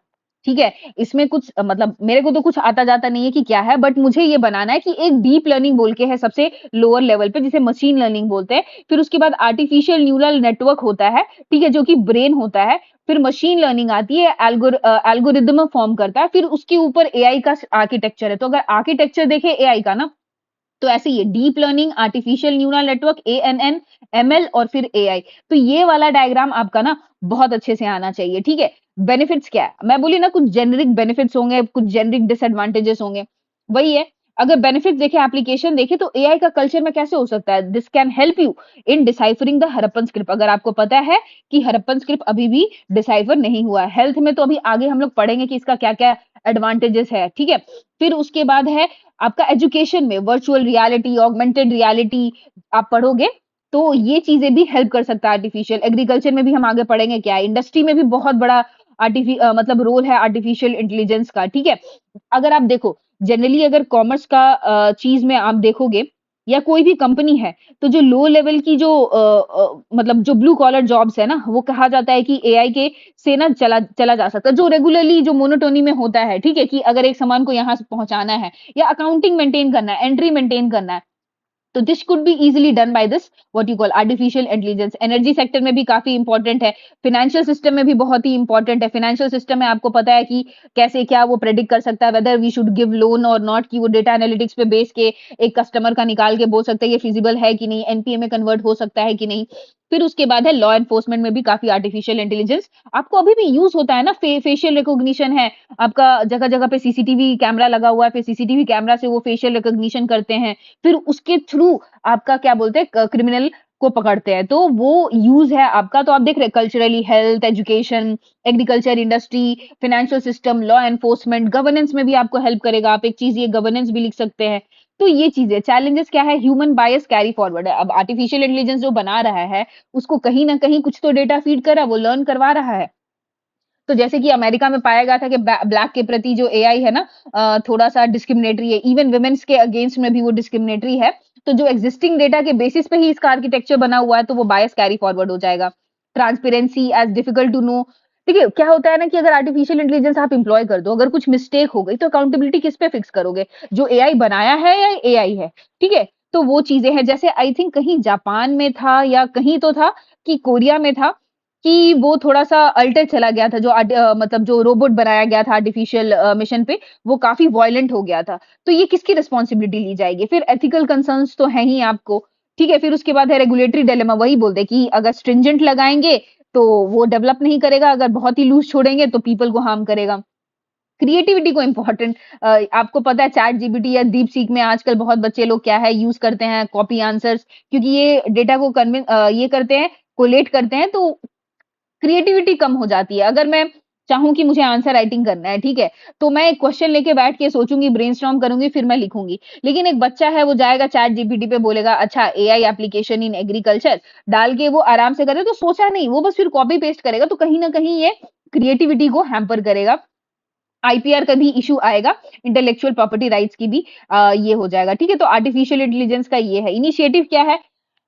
ठीक है। इसमें कुछ मतलब मेरे को तो कुछ आता जाता नहीं है कि क्या है, बट मुझे ये बनाना है कि एक डीप लर्निंग बोल के है सबसे लोअर लेवल पे, जिसे मशीन लर्निंग बोलते हैं। फिर उसके बाद आर्टिफिशियल न्यूरल नेटवर्क होता है, ठीक है, जो कि ब्रेन होता है। फिर मशीन लर्निंग आती है, एल्गोरिदम फॉर्म करता है। फिर उसके ऊपर एआई का आर्किटेक्चर है। तो अगर आर्किटेक्चर देखे एआई का ना, तो ऐसे ही deep learning, artificial neural network, ANN, ML और फिर एआई। तो ये वाला डायग्राम आपका ना बहुत अच्छे से आना चाहिए, ठीक है। बेनिफिट्स क्या है, मैं बोली ना कुछ जेनरिक बेनिफिट्स होंगे, कुछ जेनरिक डिसएडवांटेजेस होंगे, वही है। अगर बेनिफिट देखें, एप्लीकेशन देखें, तो एआई का कल्चर में कैसे हो सकता है, this can help you in deciphering the Harappan script. अगर आपको पता है कि हरप्पन स्क्रिप्ट अभी भी डिसाइफर नहीं हुआ है, हेल्थ में तो अभी आगे हम लोग पढ़ेंगे कि इसका क्या क्या एडवांटेजेस है, ठीक है। फिर उसके बाद है आपका एजुकेशन में वर्चुअल रियलिटी, ऑगमेंटेड रियलिटी आप पढ़ोगे तो ये चीजें भी हेल्प कर सकता है। आर्टिफिशियल एग्रीकल्चर में भी हम आगे पढ़ेंगे, क्या इंडस्ट्री में भी बहुत बड़ा मतलब रोल है आर्टिफिशियल इंटेलिजेंस का, ठीक है। अगर आप देखो जनरली अगर कॉमर्स का चीज में आप देखोगे या कोई भी कंपनी है, तो जो लो लेवल की जो मतलब जो ब्लू कॉलर जॉब्स है ना, वो कहा जाता है कि एआई के से ना चला चला जा सकता है, जो रेगुलरली जो मोनोटोनी में होता है, ठीक है, कि अगर एक सामान को यहाँ से पहुंचाना है या अकाउंटिंग मेंटेन करना है, एंट्री मेंटेन करना है, तो this could be easily done by this what you call artificial intelligence. Energy sector में भी काफी इंपॉर्टेंट है, फाइनेंशियल सिस्टम में भी बहुत ही इंपॉर्टेंट है। फाइनेंशियल सिस्टम में आपको पता है कि कैसे क्या वो प्रेडिक्ट कर सकता है whether we should give loan और नॉट, कि वो डेटा एनालिटिक्स पे बेस के एक कस्टमर का निकाल के बोल सकते हैं ये फिजिबल है कि नहीं, एनपीए में कन्वर्ट हो सकता है कि नहीं। फिर उसके बाद है लॉ एनफोर्समेंट में भी काफी आर्टिफिशियल इंटेलिजेंस आपको अभी भी यूज होता है ना, फेशियल रिकॉग्निशन है आपका, जगह जगह पे सीसीटीवी कैमरा लगा हुआ है, फिर सीसीटीवी कैमरा से वो फेशियल रिकॉग्निशन करते हैं, फिर उसके थ्रू आपका क्या बोलते हैं क्रिमिनल को पकड़ते हैं, तो वो यूज है आपका। तो आप देख रहे culturally, health, education, agriculture, industry, financial system, law enforcement, governance में भी आपको हेल्प करेगा। आप एक चीज ये गवर्नेंस भी लिख सकते हैं। तो ये चीजें, चैलेंजेस क्या है, ह्यूमन बायस कैरी फॉरवर्ड है। अब आर्टिफिशियल इंटेलिजेंस जो बना रहा है उसको कहीं ना कहीं कुछ तो डेटा फीड कर रहा है, वो लर्न करवा रहा है। तो जैसे कि अमेरिका में पाया गया था कि ब्लैक के प्रति जो एआई है ना, थोड़ा सा डिस्क्रिमिनेटरी है, इवन वुमेन्स के अगेंस्ट में भी वो डिस्क्रिमिनेटरी है। तो जो एग्जिस्टिंग डेटा के बेसिस पे ही इसका आर्किटेक्चर बना हुआ है, तो वो बायस कैरी फॉरवर्ड हो जाएगा। Transparency as difficult to know. देखिए क्या होता है ना कि अगर आर्टिफिशियल इंटेलिजेंस आप इंप्लॉय कर दो, अगर कुछ मिस्टेक हो गई तो अकाउंटेबिलिटी किस पे फिक्स करोगे, जो एआई बनाया है या एआई है, ठीक है। तो वो चीजें हैं, जैसे आई थिंक कहीं जापान में था या कहीं तो था कि कोरिया में था कि वो थोड़ा-सा अल्टर चला गया था, जो मतलब जो रोबोट बनाया गया था आर्टिफिशियल मिशन पे, वो काफ़ी वॉयलेंट हो गया था। तो ये किसकी रिस्पॉन्सिबिलिटी ली जाएगी? फिर एथिकल कंसर्न्स तो हैं ही आपको, ठीक है? फिर उसके बाद है रेगुलेटरी डिलेमा, वही बोलते हैं कि अगर स्ट्रिंजेंट लगाएँगे, तो वो डेवलप नहीं करेगा, अगर बहुत ही लूज़ छोड़ेंगे, तो पीपल को हार्म करेगा। क्रिएटिविटी को इम्पोर्टेंट, आपको पता है चैट जीपीटी या डीप सीक में आजकल बहुत बच्चे लोग क्या है यूज़ करते हैं कॉपी आंसर्स, क्योंकि ये डेटा को ये करते हैं, कोलेट करते हैं, तो क्रिएटिविटी कम हो जाती है। अगर मैं चाहूँ कि मुझे आंसर राइटिंग करना है, ठीक है? तो मैं एक क्वेश्चन लेके बैठ के सोचूँगी, ब्रेनस्टॉर्म करूँगी, फिर मैं लिखूँगी। लेकिन एक बच्चा है, वो जाएगा चैट जीपीटी पे बोलेगा, अच्छा एआई एप्लीकेशन इन एग्रीकल्चर, डाल के वो आराम से करे, तो सोचा नहीं, वो बस फिर कॉपी पेस्ट करेगा, तो कहीं न कहीं ये क्रिएटिविटी को हैम्पर करेगा। आईपीआर का भी इश्यू आएगा, इंटेलेक्चुअल प्रॉपर्टी राइट्स की भी ये हो जाएगा, ठीक है? तो आर्टिफिशियल इंटेलिजेंस का ये है। इनिशिएटिव क्या है?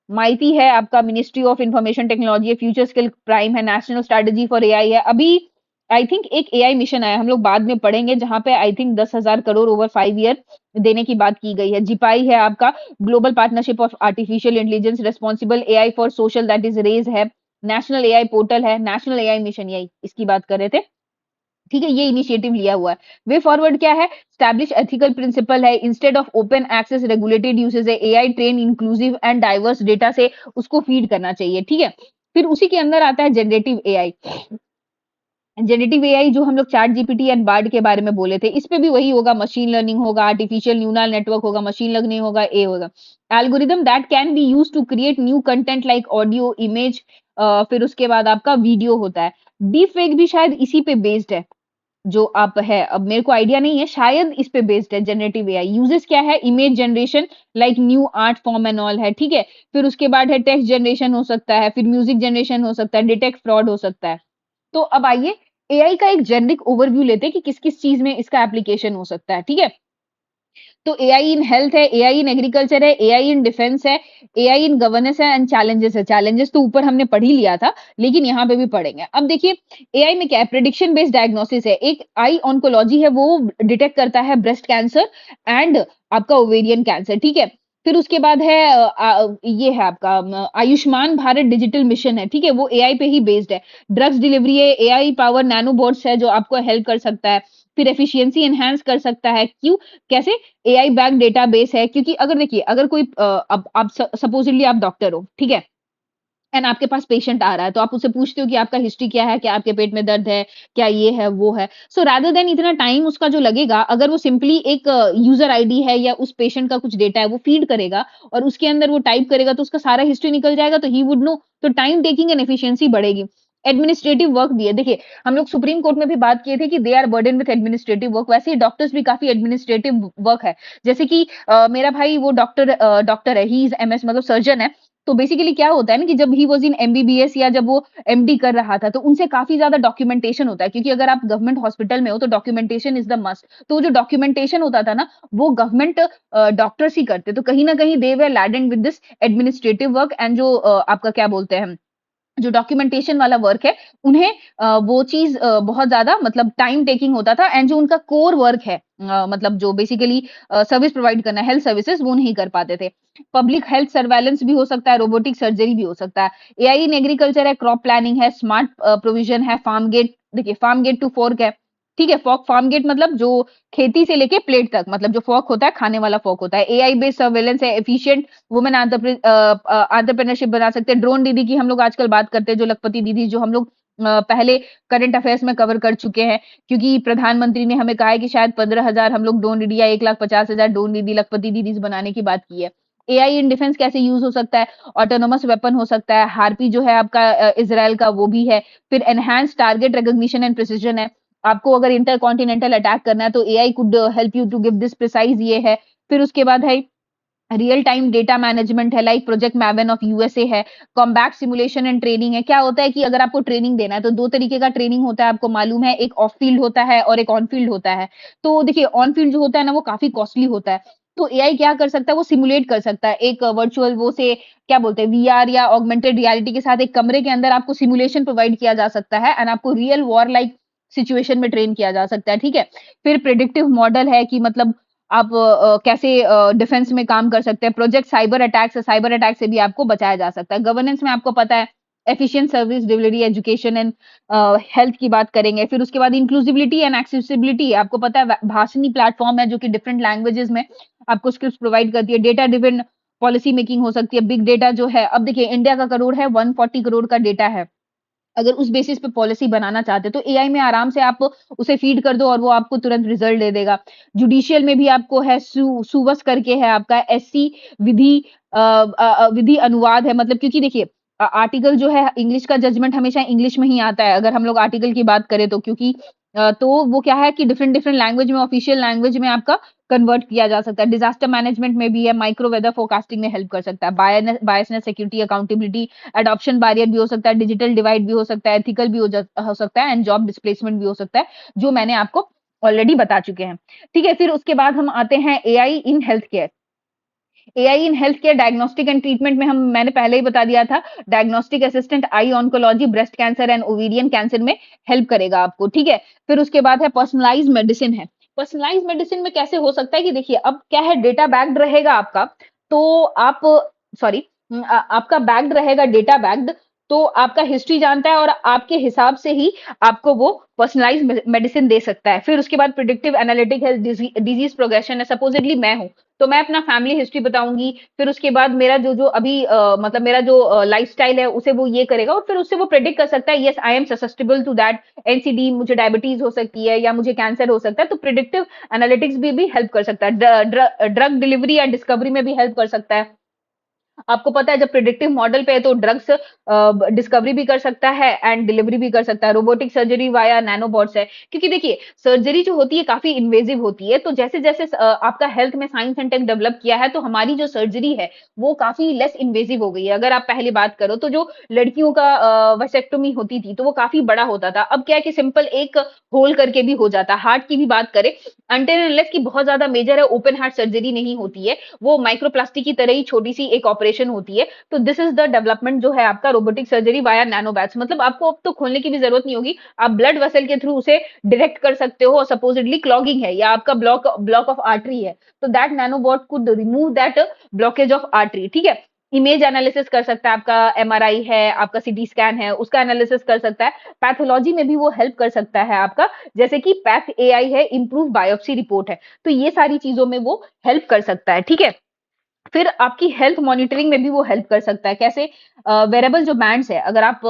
माइती है आपका, मिनिस्ट्री ऑफ इंफॉर्मेशन टेक्नोलॉजी है, फ्यूचर स्किल प्राइम है, नेशनल स्ट्रेटजी फॉर एआई है। अभी आई थिंक एक एआई मिशन आया, हम लोग बाद में पढ़ेंगे, जहां पे I think 10,000 crore over 5 year देने की बात की गई है। जिपाई है आपका, global partnership of artificial intelligence, responsible AI for social, that is RAISE है, नेशनल एआई पोर्टल है, नेशनल एआई मिशन, यही इसकी बात कर रहे थे, ठीक है। ये इनिशिएटिव लिया हुआ है। वे फॉरवर्ड क्या है, स्टैब्लिश एथिकल प्रिंसिपल है, instead of open access regulated usage है, AI train inclusive and diverse data से उसको फीड करना चाहिए, ठीक है। फिर उसी के अंदर आता है जनरेटिव एआई। जनरेटिव एआई जो हम लोग चैट जीपीटी एंड बार्ड के बारे में बोले थे, इस पे भी वही होगा, मशीन लर्निंग होगा, आर्टिफिशियल न्यूरल नेटवर्क होगा, मशीन लर्निंग होगा, ए होगा। Algorithm that can be used to create new content like audio, image, फिर उसके बाद आपका वीडियो होता है। डीप फेक भी शायद इसी पे बेस्ड है, जो आप है, अब मेरे को आइडिया नहीं है, शायद इस पे बेस्ड है जनरेटिव एआई। यूजेस क्या है, image generation like new art form and all है, ठीक है। फिर उसके बाद है टेक्स्ट जनरेशन हो सकता है, फिर म्यूजिक जनरेशन हो सकता है, डिटेक्ट फ्रॉड हो सकता है। तो अब आइए एआई का एक जेनरिक ओवरव्यू लेते हैं कि किस किस चीज में इसका एप्लीकेशन हो सकता है, ठीक है। तो एआई इन हेल्थ है, एआई इन एग्रीकल्चर है, एआई इन डिफेंस है, एआई इन गवर्नेंस है, एंड चैलेंजेस है। चैलेंजेस तो ऊपर हमने पढ़ ही लिया था, लेकिन यहाँ पे भी पढ़ेंगे। अब देखिए एआई में क्या है, प्रिडिक्शन बेस्ड डायग्नोसिस है, एक आई ऑन्कोलॉजी है, वो डिटेक्ट करता है ब्रेस्ट कैंसर एंड आपका ओवेरियन कैंसर, ठीक है। फिर उसके बाद है ये है आपका आयुष्मान भारत डिजिटल मिशन है, ठीक है, वो एआई पे ही बेस्ड है। ड्रग्स डिलीवरी है, एआई पावर नैनोबोट्स है जो आपको हेल्प कर सकता है। फिर एफिशिएंसी एनहांस कर सकता है। क्यों? कैसे? एआई बैक्ड डेटाबेस है, क्योंकि अगर देखिए अगर कोई अब आप सपोज़िटली आप डॉक्टर हो, ठीक है? एंड आपके पास पेशेंट आ रहा है, तो आप उससे पूछते हो कि आपका हिस्ट्री क्या है? क्या आपके पेट में दर्द है? क्या ये है, वो है? सो रादर देन इतना टाइम उसका जो लगेगा, अगर वो सिंपली एक यूज़र आईडी है या उस पेशेंट का कुछ डेटा है, वो फीड करेगा और उसके अंदर वो टाइप करेगा, तो उसका सारा हिस्ट्री निकल जाएगा, तो ही वुड नो, तो टाइम टेकिंग एंड एफिशिएंसी बढ़ेगी। एडमिनिस्ट्रेटिव वर्क भी है। देखिए, हम लोग सुप्रीम कोर्ट में भी बात किए थे कि they are burden with administrative work, वैसे ही डॉक्टर्स भी काफ़ी एडमिनिस्ट्रेटिव वर्क है। जैसे कि मेरा भाई वो डॉक्टर है, ही इज़ एमएस मतलब सर्जन है। तो बेसिकली क्या होता है ना कि जब ही वाज़ इन एमबीबीएस या जब वो एमडी कर रहा था, तो उनसे काफ़ी ज़्यादा डॉक्यूमेंटेशन होता है, क्योंकि अगर आप गवर्नमेंट हॉस्पिटल में हो, तो डॉक्यूमेंटेशन इज़ द मस्ट। तो वो जो डॉक्यूमेंटेशन होता था ना, वो गवर्नमेंट डॉक्टर्स ही करते। तो कहीं न कहीं they were laden with this administrative work and जो आपका क्या बोलते हैं, जो डॉक्यूमेंटेशन वाला वर्क है, उन्हें वो चीज़ बहुत ज़्यादा मतलब टाइम टेकिंग होता था, एंड जो उनका कोर वर्क है मतलब जो बेसिकली सर्विस प्रोवाइड करना है, हेल्थ सर्विसेज़, वो नहीं कर पाते थे। पब्लिक हेल्थ सर्वेलेंस भी हो सकता है, रोबोटिक सर्जरी भी हो सकता है। एआई इन एग्रीकल्चर है, क्रॉप प्लानिंग है, स्मार्ट प्रोविज़न है, फार्म गेट, देखिए फार्म गेट टू फोर्क है, ठीक है? फार्म गेट मतलब जो खेती से लेके प्लेट तक, मतलब जो फोर्क होता है, खाने वाला फोर्क होता है। एआई बेस्ड सर्वेलेंस है, एफिशिएंट वुमेन एंटरप्रेन्योरशिप बना सकते हैं। ड्रोन दीदी की हम लोग आजकल बात करते हैं, जो लखपति दीदी, जो हम लोग पहले करंट अफेयर्स में कवर कर चुके हैं, क्योंकि प्रधानमंत्री ने हमें कहा है कि शायद 15,000 हम लोग ड्रोन दीदी या 1,50,000 ड्रोन दीदी लखपति दीदी बनाने की बात की है। एआई इन डिफेंस कैसे यूज हो सकता है? ऑटोनोमस वेपन हो सकता है, हार्पी जो है आपका इजराइल का, वो भी है। फिर enhance target recognition and precision है। आपको अगर इंटर कॉन्टिनेंटल अटैक करना है, तो AI could help you to give this precise, ये है। फिर उसके बाद है रियल टाइम डेटा मैनेजमेंट है, like project Maven of USA है। कॉम्बैट सिमुलेशन एंड ट्रेनिंग है। क्या होता है कि अगर आपको ट्रेनिंग देना है, तो दो तरीके का ट्रेनिंग होता है, आपको मालूम है, एक ऑफ फील्ड होता है और एक ऑन फील्ड होता है। तो देखिए, ऑन फील्ड जो होता है ना, वो काफी कॉस्टली होता है। तो एआई क्या कर सकता है, वो सिमुलेट कर सकता है एक वर्चुअल वो से, क्या बोलते हैं, वीआर या ऑगमेंटेड रियलिटी के साथ एक कमरे के अंदर आपको सिमुलेशन प्रोवाइड किया जा सकता है, एंड आपको रियल वॉर लाइक सिचुएशन में ट्रेन किया जा सकता है, ठीक है? फिर प्रिडिक्टिव मॉडल है कि मतलब आप कैसे डिफेंस में काम कर सकते हैं। प्रोजेक्ट साइबर अटैक से भी आपको बचाया जा सकता है। गवर्नेंस में आपको पता है, efficient service delivery, education and health की बात करेंगे। फिर उसके बाद इंक्लूसिविटी एंड एक्सेसिबिलिटी, आपको पता है भाषणी प्लेटफॉर्म है, जो कि डिफरेंट लैंग्वेजेस में आपको स्क्रिप्ट प्रोवाइड करती है। डेटा ड्रिवन पॉलिसी मेकिंग हो सकती है। बिग डेटा जो है, अब देखिए इंडिया का करोड़ है, 140 करोड़ का डेटा है। अगर उस बेसिस पे पॉलिसी बनाना चाहते हैं, तो एआई में आराम से आप उसे फीड कर दो और वो आपको तुरंत रिजल्ट दे देगा। जुडिशियल में भी आपको है, सुवस करके है आपका, एससी विधि विधि अनुवाद है, मतलब क्योंकि देखिए आर्टिकल जो है, इंग्लिश का जजमेंट हमेशा इंग्लिश में ही आता है, अगर हम लोग आर्टिकल की बात करें तो, क्योंकि तो वो क्या है कि डिफरेंट डिफरेंट लैंग्वेज में, ऑफिशियल लैंग्वेज में आपका कन्वर्ट किया जा सकता है। डिजास्टर मैनेजमेंट में भी है, माइक्रो वेदर फोरकास्टिंग में हेल्प कर सकता है। Biasness, security, accountability, adoption barrier भी हो सकता है, डिजिटल डिवाइड भी हो सकता है, एथिकल भी हो सकता है, एंड जॉब डिस्प्लेसमेंट भी हो सकता है, जो मैंने आपको ऑलरेडी बता चुके हैं। ठीक है, फिर उसके बाद हम आते हैं AI in health care. AI in health care diagnostic and treatment में, हम मैंने पहले ही बता दिया था, diagnostic assistant, I oncology, breast cancer and ovarian cancer में हेल्प करेगा आपको, ठीक है? फिर उसके बाद है पर्सनलाइज मेडिसिन है। पर्सनलाइज मेडिसिन में कैसे हो सकता है कि देखिए, अब क्या है, डेटा बैक्ड रहेगा आपका, तो आप सॉरी आपका बैक्ड रहेगा, डेटा बैक्ड, तो आपका हिस्ट्री जानता है और आपके हिसाब से ही आपको वो पर्सनलाइज मेडिसिन दे सकता है। फिर उसके बाद predictive analytic health, disease progression है। सपोजिटली मैं हूँ, तो मैं अपना फैमिली हिस्ट्री बताऊंगी, फिर उसके बाद मेरा जो जो अभी मतलब मेरा जो लाइफस्टाइल है, उसे वो ये करेगा, और फिर उससे वो प्रेडिक्ट कर सकता है, yes I am susceptible to that NCD, मुझे डायबिटीज हो सकती है या मुझे कैंसर हो सकता है। तो प्रिडिक्टिव एनालिटिक्स भी हेल्प कर सकता है। ड्रग डिलीवरी या डिस्कवरी में भी हेल्प कर सकता है। आपको पता है, जब प्रिडिक्टिव मॉडल पे है, तो ड्रग्स डिस्कवरी भी कर सकता है एंड डिलीवरी भी कर सकता है। रोबोटिक सर्जरी वाया नैनोबॉट्स है, क्योंकि देखिए सर्जरी जो होती है काफी इन्वेजिव होती है, तो जैसे जैसे आपका हेल्थ में साइंस एंड टेक डेवलप किया है, तो हमारी जो सर्जरी है वो काफी लेस इन्वेजिव हो गई है। अगर आप पहले बात करो, तो जो लड़कियों का वेसेक्टोमी होती थी, तो वो काफी बड़ा होता था। अब क्या है कि सिंपल एक होल करके भी हो जाता है। हार्ट की भी बात करें, अनटिल अनलेस की बहुत ज्यादा मेजर है, ओपन हार्ट सर्जरी नहीं होती है, वो माइक्रोप्लास्टिक की तरह ही छोटी सी एक ऑपरेशन होती है। तो दिस इज द डेवलपमेंट जो है आपका रोबोटिक सर्जरी वाया नैनोबैट्स, मतलब आपको अब तो खोलने की भी जरूरत नहीं होगी, आप ब्लड वेसल के थ्रू उसे डायरेक्ट कर सकते हो। और सपोजिटली क्लॉगिंग है या आपका ब्लॉक ब्लॉक ऑफ आर्टरी है, तो that nanobot could remove that blockage of artery, ठीक है? इमेज एनालिसिस कर सकता है, आपका एमआरआई है, आपका सीटी स्कैन है, उसका एनालिसिस कर सकता है। पैथोलॉजी में भी वो हेल्प कर सकता है आपका, जैसे कि पैथ एआई है, इम्प्रूव बायोप्सी रिपोर्ट है। तो ये सारी चीजों में वो हेल्प कर सकता है, ठीक है। फिर आपकी हेल्थ मॉनिटरिंग में भी वो हेल्प कर सकता है। कैसे? वेरेबल जो बैंड्स है, अगर आप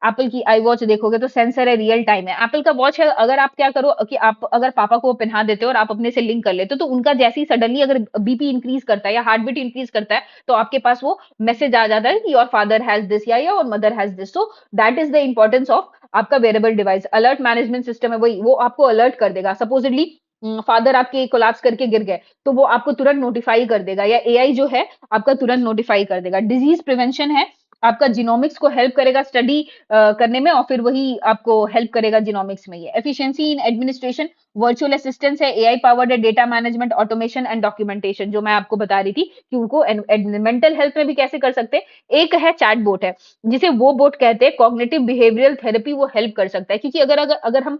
एप्पल की आई वॉच देखोगे तो सेंसर है, रियल टाइम है। एप्पल का वॉच है, अगर आप क्या करो कि आप अगर पापा को पहना देते हो और आप अपने से लिंक कर लेते हो, तो उनका जैसे ही सडनली अगर बीपी इंक्रीज करता है या हार्ट बीट इंक्रीज करता है, तो आपके पास वो मैसेज आ जाता है कि योर फादर हैज दिस या योर मदर हैज दिस। तो that is the importance of आपका wearable device. Alert management system है, वही वो आपको अलर्ट कर देगा। सपोजिटली फादर आपके कोलैप्स करके गिर गए, तो वो आपको तुरंत नोटिफाई कर देगा, या एआई जो है आपका तुरंत नोटिफाई कर देगा। डिजीज प्रिवेंशन है, आपका जीनोमिक्स को हेल्प करेगा स्टडी करने में, और फिर वही आपको हेल्प करेगा जीनोमिक्स में। ये efficiency in administration, virtual assistance है, एआई पावर्ड है, data management, automation and documentation, जो मैं आपको बता रही थी कि उनको मेंटल हेल्थ में भी कैसे कर सकते हैं। एक है चैट बोट है, जिसे वो बोट कहते हैं, कॉग्निटिव बिहेवियरल थेरेपी, वो हेल्प कर सकता है। क्योंकि अगर अगर अगर हम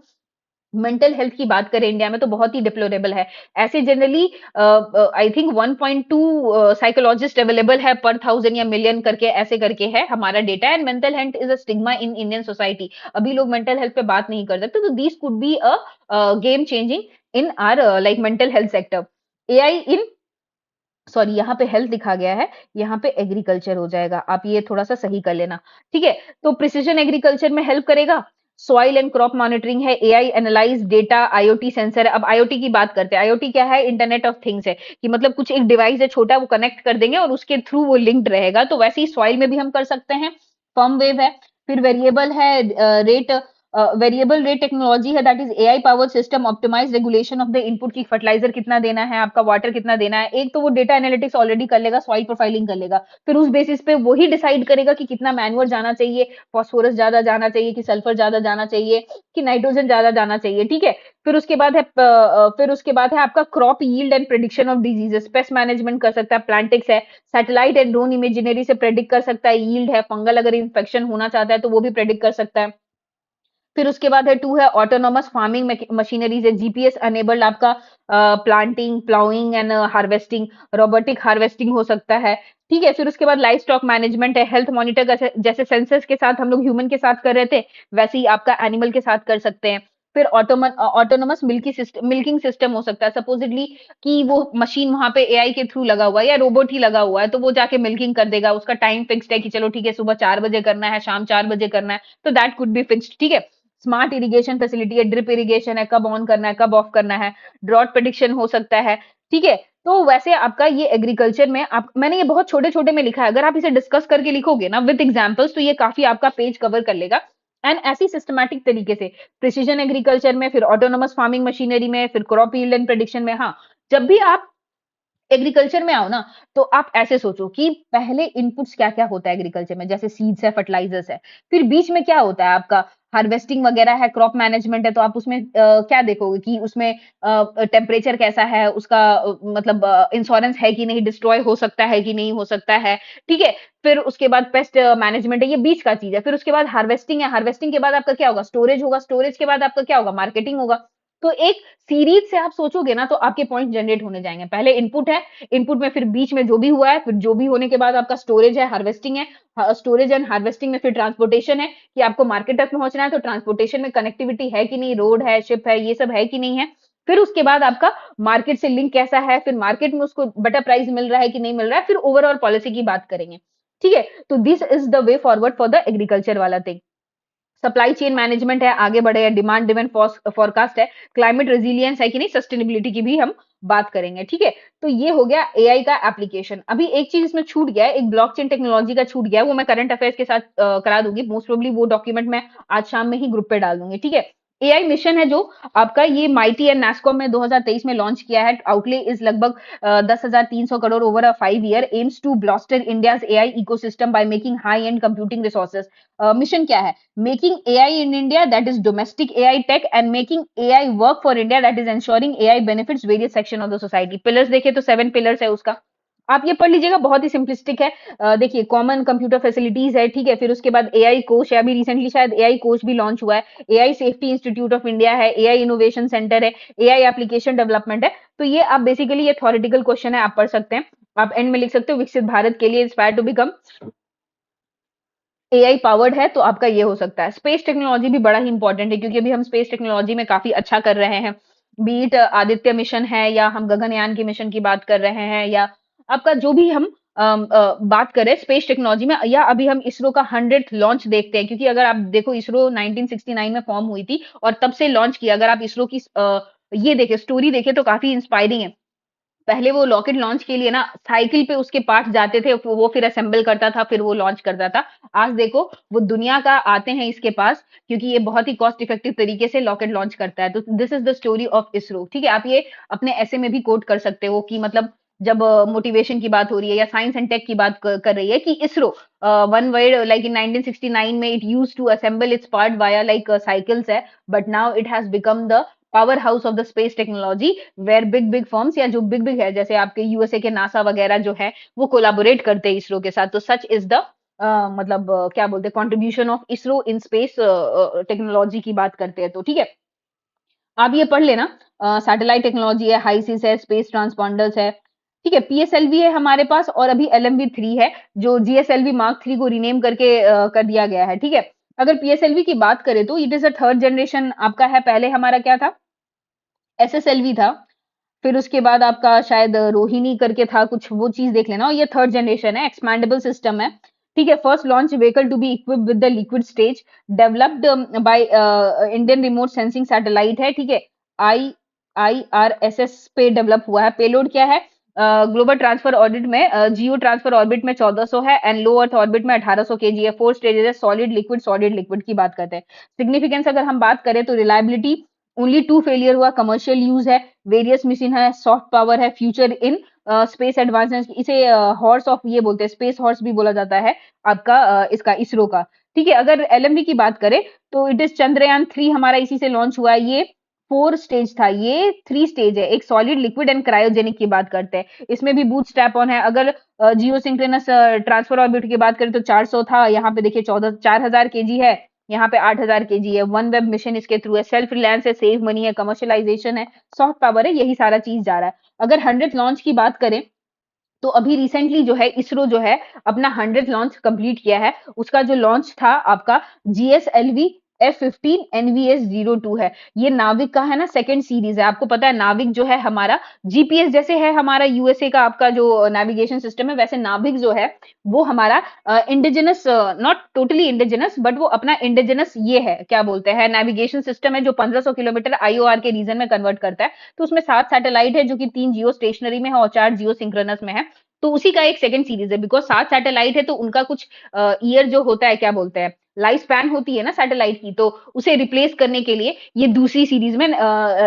मेंटल हेल्थ की बात करें इंडिया में, तो बहुत ही डिप्लोरेबल है। ऐसे generally I think 1.2 psychologist available है पर थाउजेंड या मिलियन करके, ऐसे करके है हमारा data. And mental health is a stigma in Indian society. अभी लोग मेंटल हेल्थ पे बात नहीं कर सकते, तो this could be a game changing in are like mental health sector. AI in, sorry यहाँ पे हेल्थ लिखा गया है, यहाँ पे एग्रीकल्चर हो जाएगा, आप ये थोड़ा सा सही कर लेना, ठीक है। तो प्रिसीजन एग्रीकल्चर में हेल्प करेगा। सॉइल एंड क्रॉप मॉनिटरिंग है, AI analyse data, IoT sensor है। अब आईओटी की बात करते हैं। आईओटी क्या है? इंटरनेट ऑफ थिंग्स है, कि मतलब कुछ एक डिवाइस है छोटा, वो कनेक्ट कर देंगे और उसके थ्रू वो लिंक्ड रहेगा। तो वैसे ही सॉइल में भी हम कर सकते हैं। फर्म वेव है। फिर वेरिएबल है, रेट, वेरिएबल रेट टेक्नोलॉजी है, that is AI power system optimise regulation of the input, की फर्टिलाइजर कितना देना है, आपका वाटर कितना देना है। एक तो वो डेटा एनालिटिक्स ऑलरेडी कर लेगा, सॉइल प्रोफाइलिंग कर लेगा, फिर उस बेसिस पे वही डिसाइड करेगा कि कितना मैन्युअर जाना चाहिए, फास्फोरस ज्यादा जाना चाहिए कि सल्फर ज्यादा जाना चाहिए कि नाइट्रोजन ज्यादा जाना चाहिए, ठीक है। फिर उसके बाद है फिर उसके बाद है आपका crop yield and prediction of diseases, pest management कर सकता है। प्लांटिक्स है, सैटेलाइट एंड ड्रोन इमेजिनरी से प्रेडिक्ट कर सकता है। यील्ड है, फंगल अगर इन्फेक्शन होना चाहता है तो वो भी प्रेडिक्ट कर सकता है। फिर उसके बाद है टू है ऑटोनोमस फार्मिंग मशीनरीज है, जीपीएस अनेबल्ड आपका planting, ploughing and harvesting, robotic harvesting हो सकता है, ठीक है। फिर उसके बाद लाइफ स्टॉक मैनेजमेंट है, हेल्थ मॉनिटर जैसे सेंसस के साथ हम लोग ह्यूमन के साथ कर रहे थे, वैसे ही आपका एनिमल के साथ कर सकते हैं। फिर ऑटोनोमस मिल्किंग सिस्टम हो सकता है, सपोजिटली कि वो मशीन वहां पे एआई के थ्रू लगा हुआ है या रोबोट ही लगा हुआ है, तो वो जाके मिल्किंग कर देगा। उसका टाइम फिक्स्ड है कि चलो ठीक है, सुबह 4 बजे करना है, शाम 4 बजे करना है, तो दैट कुड बी फिक्स्ड, ठीक है। स्मार्ट इरिगेशन फैसिलिटी है, ड्रिप इरिगेशन है, कब ऑन करना है, कब ऑफ करना है। ड्रॉट प्रेडिक्शन हो सकता है, ठीक है। तो वैसे आपका ये एग्रीकल्चर में, आप मैंने ये बहुत छोटे छोटे में लिखा है, अगर आप इसे डिस्कस करके लिखोगे ना विद एग्जांपल्स, तो ये काफी आपका पेज कवर कर लेगा। एंड ऐसी सिस्टमैटिक तरीके से प्रिसीजन एग्रीकल्चर में, फिर ऑटोनोमस फार्मिंग मशीनरी में, फिर क्रॉप यील्ड एंड प्रेडिक्शन में। हाँ, जब भी आप एग्रीकल्चर में आओ ना, तो आप ऐसे सोचो कि पहले इनपुट्स क्या-क्या होता है एग्रीकल्चर में, जैसे सीड्स है, फर्टिलाइजर्स है। फिर बीच में क्या होता है आपका, हार्वेस्टिंग वगैरह है, क्रॉप मैनेजमेंट है, तो आप उसमें क्या देखोगे कि उसमें टेम्परेचर कैसा है, उसका मतलब इंश्योरेंस है कि नहीं, डिस्ट्रॉय हो सकता है कि नहीं हो सकता है, ठीक है। फिर उसके बाद पेस्ट मैनेजमेंट है, ये बीच का चीज़ है। फिर उसके बाद हार्वेस्टिंग है, हार्वेस्टिंग के बाद आपका क्या होगा, स्टोरेज होगा, स्टोरेज के बाद आपका क्या होगा, मार्केटिंग होगा। तो एक सीरीज से आप सोचोगे ना, तो आपके पॉइंट जनरेट होने जाएंगे। पहले इनपुट है, इनपुट में फिर बीच में जो भी हुआ है, फिर जो भी होने के बाद आपका स्टोरेज है, हार्वेस्टिंग है, स्टोरेज एंड हार्वेस्टिंग में फिर ट्रांसपोर्टेशन है, कि आपको मार्केट तक पहुंचना है, तो ट्रांसपोर्टेशन में कनेक्टिविटी है कि नहीं, रोड है, शिप है, ये सब है कि नहीं है। फिर उसके बाद आपका मार्केट से लिंक कैसा है, फिर मार्केट में उसको बेटर प्राइस मिल रहा है कि नहीं मिल रहा है, फिर ओवरऑल पॉलिसी की बात करेंगे, ठीक है। तो this is the way forward for the agriculture वाला थिंग। सप्लाई चेन मैनेजमेंट है, आगे बढ़े है, डिमांड ड्रिवन फोरकास्ट है, क्लाइमेट रेजिलियंस है कि नहीं, सस्टेनेबिलिटी की भी हम बात करेंगे, ठीक है। तो ये हो गया एआई का एप्लीकेशन। अभी एक चीज इसमें छूट गया है, एक ब्लॉकचेन टेक्नोलॉजी का छूट गया है, वो मैं करंट अफेयर्स के साथ करा दूंगी, मोस्ट प्रोबेबली वो डॉक्यूमेंट मैं आज शाम में ही ग्रुप पे डाल दूंगी, ठीक है। एआई मिशन है जो आपका, ये माइटी एंड नास्कॉम में 2023 में लॉन्च किया है। आउटले इज लगभग 10,300 crore over a 5 year, aims to bolster India's AI ecosystem by making high end computing resources. Mission क्या है, making AI in India, that is domestic AI tech, and making AI work for India, that is ensuring AI benefits various section of the society. Pillars देखे तो 7 pillars है उसका, आप ये पढ़ लीजिएगा, बहुत ही सिंपलिस्टिक है। देखिए, कॉमन कंप्यूटर फैसिलिटीज है, ठीक है। फिर उसके बाद एआई कोच है, अभी रिसेंटली शायद एआई कोच भी लॉन्च हुआ है। AI safety institute of India है, एआई इनोवेशन सेंटर है, एआई एप्लीकेशन डेवलपमेंट है। तो ये आप बेसिकली, ये थ्योरेटिकल क्वेश्चन है, आप पढ़ सकते हैं। आप एंड में लिख सकते हो विकसित भारत के लिए inspire to become AI powered है, तो आपका ये हो सकता है। स्पेस टेक्नोलॉजी भी बड़ा ही इंपॉर्टेंट है, क्योंकि अभी हम स्पेस टेक्नोलॉजी में काफी अच्छा कर रहे हैं। बीट आदित्य मिशन है, या हम गगनयान की मिशन की बात कर रहे हैं, या आपका जो भी हम बात करें स्पेस टेक्नोलॉजी में, या अभी हम इसरो का 100th लॉन्च देखते हैं, क्योंकि अगर आप देखो इसरो 1969 में फॉर्म हुई थी और तब से लॉन्च किया। अगर आप इसरो की ये देखे स्टोरी देखे तो काफी इंस्पायरिंग है। पहले वो रॉकेट लॉन्च के लिए ना साइकिल पे उसके पार्ट्स जाते थे, वो फिर असेंबल करता था, फिर वो लॉन्च करता था। आज देखो वो दुनिया का आते हैं इसके पास, क्योंकि ये बहुत ही कॉस्ट इफेक्टिव तरीके से रॉकेट लॉन्च करता है। तो this is the story of ISRO. ठीक है, आप ये अपने ऐसे में भी कोट कर सकते हो कि मतलब जब मोटिवेशन की बात हो रही है या साइंस एंड टेक की बात कर रही है, कि ISRO one word like in 1969 में it use to assemble its part via like cycles है, but now it has become the powerhouse of the space technology, where big big firms या जो बिग बिग है, जैसे आपके USA के NASA वगैरह जो है, वो कोलाबोरेट करते हैं इसरो के साथ। तो सच इज द मतलब क्या बोलते हैं, contribution of ISRO in space technology की बात करते हैं तो ठीक है। आप ये पढ़ लेना, सैटेलाइट टेक्नोलॉजी है, हाईसीस है, स्पेस ट्रांसपोंडर्स है, ठीक है। पीएसएलवी है हमारे पास, और अभी एलएमवी 3 है, जो जीएसएलवी मार्क 3 को रीनेम करके कर दिया गया है, ठीक है। अगर पीएसएलवी की बात करें तो it is a third generation आपका है। पहले हमारा क्या था, एसएसएलवी था, फिर उसके बाद आपका शायद रोहिणी करके था कुछ, वो चीज देख लेना। और ये थर्ड जनरेशन है, एक्सपैंडेबल सिस्टम है, ठीक है। First launch vehicle to be equipped with the liquid stage, developed by Indian remote sensing satellite है, ठीक है। आई IRSS पे डेवलप हुआ है। पेलोड क्या है, ग्लोबल ट्रांसफर ऑर्बिट में जियो ट्रांसफर ऑर्बिट में 1400 है, एंड लो अर्थ ऑर्बिट में 1800 केजी है। 4 स्टेजेस है, सॉलिड लिक्विड की बात करते हैं। सिग्निफिकेंस अगर हम बात करें तो रिलायबिलिटी, ओनली 2 फेलियर हुआ, कमर्शियल यूज है, वेरियस मिशन है, सॉफ्ट पावर है, फ्यूचर इन स्पेस एडवांसमेंट, इसे हॉर्स ऑफ ये बोलते हैं, स्पेस हॉर्स भी बोला जाता है आपका इसका इसरो का, ठीक है। अगर एलएमवी की बात करें तो इट इज चंद्रयान 3 हमारा इसी से लॉन्च हुआ है। ये 4 स्टेज था, ये 3 स्टेज है, एक सॉलिड लिक्विड एंड क्रायोजेनिक की बात करते हैं। इसमें भी बूट स्ट्रैप ऑन है। अगर जियो सिंक्रोनस ट्रांसफर ऑर्बिट की बात करें तो 400 था, यहाँ पे देखिए 4000 केजी है, यहाँ पे 8000 केजी है। वन वेब मिशन इसके थ्रू है, सेल्फ रिलायंस है, सेव मनी है, कमर्शियलाइजेशन है, सॉफ्ट पावर है, यही सारा चीज जा रहा है। अगर 100th लॉन्च की बात करें तो अभी रिसेंटली जो है इसरो जो है अपना 100th लॉन्च कंप्लीट किया है। उसका जो लॉन्च था आपका जीएसएलवी F15 NVS-02 है। ये नाविक का है ना, सेकंड सीरीज है। आपको पता है नाविक जो है हमारा जीपीएस जैसे है, हमारा यूएसए का आपका जो नेविगेशन सिस्टम है, वैसे नाविक जो है वो हमारा indigenous, not totally indigenous, but वो अपना इंडिजिनस ये है, क्या बोलते हैं, नेविगेशन सिस्टम है, जो 1500 किलोमीटर आईओआर के रीजन में कन्वर्ट करता है। तो उसमें 7 सैटेलाइट है, जो कि 3 जियो स्टेशनरी में है और 4 जियो सिंक्रोनस में है। तो उसी का एक सेकंड सीरीज है, बिकॉज 7 सैटेलाइट है तो उनका कुछ ईयर जो होता है, क्या बोलते हैं, लाइफ स्पैन होती है ना सैटेलाइट की, तो उसे रिप्लेस करने के लिए ये दूसरी सीरीज में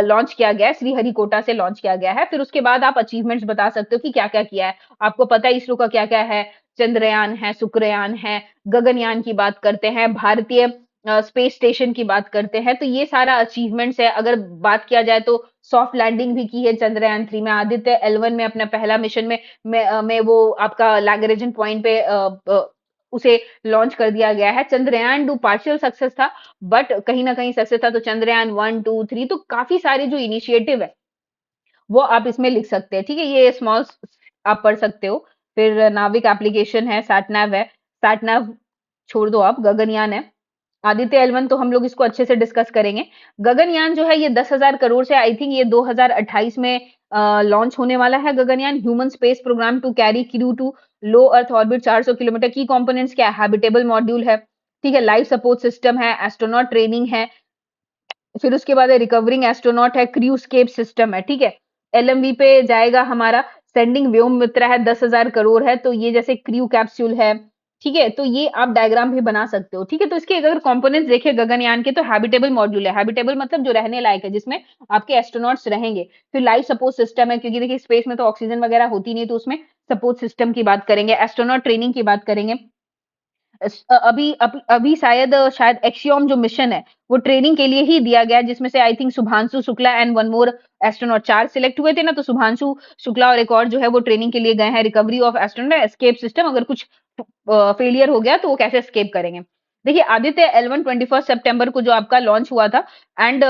लॉन्च किया गया है, श्रीहरिकोटा से लॉन्च किया गया है। फिर उसके बाद आप अचीवमेंट्स बता सकते हो कि क्या क्या किया है। आपको पता है इसरो का क्या क्या है, चंद्रयान है, शुक्रयान है, गगनयान की बात करते हैं, भारतीय स्पेस स्टेशन की बात करते हैं, तो ये सारा अचीवमेंट्स है। अगर बात किया जाए तो सॉफ्ट लैंडिंग भी की है चंद्रयान 3 में, आदित्य L1 में अपना पहला मिशन में वो आपका लैग्रेंजन पॉइंट पे उसे लॉन्च कर दिया गया है। चंद्रयान 2 पार्शियल सक्सेस था, बट कहीं ना कहीं सक्सेस था। तो चंद्रयान 1 2 3, तो काफी सारे जो इनिशिएटिव है वो आप इसमें लिख सकते हैं, ठीक है। ये स्मॉल आप पढ़ सकते हो। फिर नाविक एप्लीकेशन है, सैटनैव है, सैटनैव छोड़ दो आप, गगनयान है। आदित्य L1 तो हम लोग इसको अच्छे से डिस्कस करेंगे। गगनयान जो है ये 10,000 करोड़ से, आई थिंक ये 2028 में लॉन्च होने वाला है। Gaganyaan human space programme to carry crew to low earth orbit 400 kilometre. की कंपोनेंट्स क्या है, हैबिटेबल मॉड्यूल है, ठीक है, लाइफ सपोर्ट सिस्टम है, एस्ट्रोनॉट ट्रेनिंग है, फिर उसके बाद है रिकवरिंग एस्ट्रोनॉट है, क्रूस्केप सिस्टम है, ठीक है। एलएमवी पे जाएगा हमारा, सेंडिंग व्योम मित्र है, 10,000 करोड़ है, तो ये जैसे क्रू कैप्सूल है, ठीक है। तो ये आप डायग्राम भी बना सकते हो, ठीक है। तो इसके अगर कंपोनेंट्स देखें गगनयान के, तो हैबिटेबल मॉड्यूल है, हैबिटेबल मतलब जो रहने लायक है, जिसमें आपके एस्ट्रोनॉट्स रहेंगे। फिर लाइफ सपोर्ट सिस्टम है, क्योंकि देखिए स्पेस में तो ऑक्सीजन वगैरह होती नहीं, तो उसमें सपोर्ट सिस्टम की बात करेंगे, एस्ट्रोनॉट ट्रेनिंग की बात करेंगे। अभी शायद एक्सियोम जो मिशन है वो ट्रेनिंग के लिए ही दिया गया, जिसमें से I think Shubhanshu Shukla and one more astronaut 4 select हुए थे ना। तो शुभांशु शुक्ला और एक और जो है वो ट्रेनिंग के लिए गए हैं। Recovery of astronaut, escape system, अगर कुछ फेलियर हो गया तो वो कैसे एस्केप करेंगे। देखिए आदित्य L1 21 सितंबर को जो आपका लॉन्च हुआ था एंड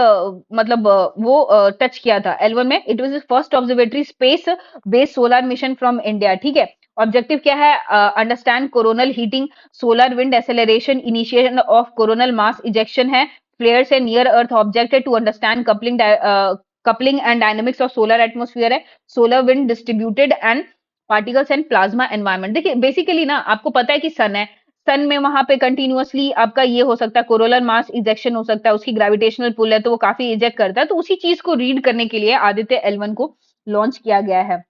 मतलब वो टच किया था L1 में। It was the first observatory space based solar mission from India, ठीक है। ऑब्जेक्टिव क्या है? Understand coronal heating, solar wind acceleration, initiation of coronal mass ejection है, फ्लेयर्स है, नियर अर्थ ऑब्जेक्ट है, to understand coupling and dynamics of solar atmosphere है, solar wind distributed and particles and plasma environment. देखिए basically ना आपको पता है कि सन है, सन में वहां पे कंटिन्यूअसली आपका ये हो सकता है, कोरोनल मास इजेक्शन हो सकता है, उसकी ग्रेविटेशनल पुल है तो वो काफी इजेक्ट करता है, तो उसी चीज को रीड करने के लिए आदित्य L1 को लॉन्च किया गया है।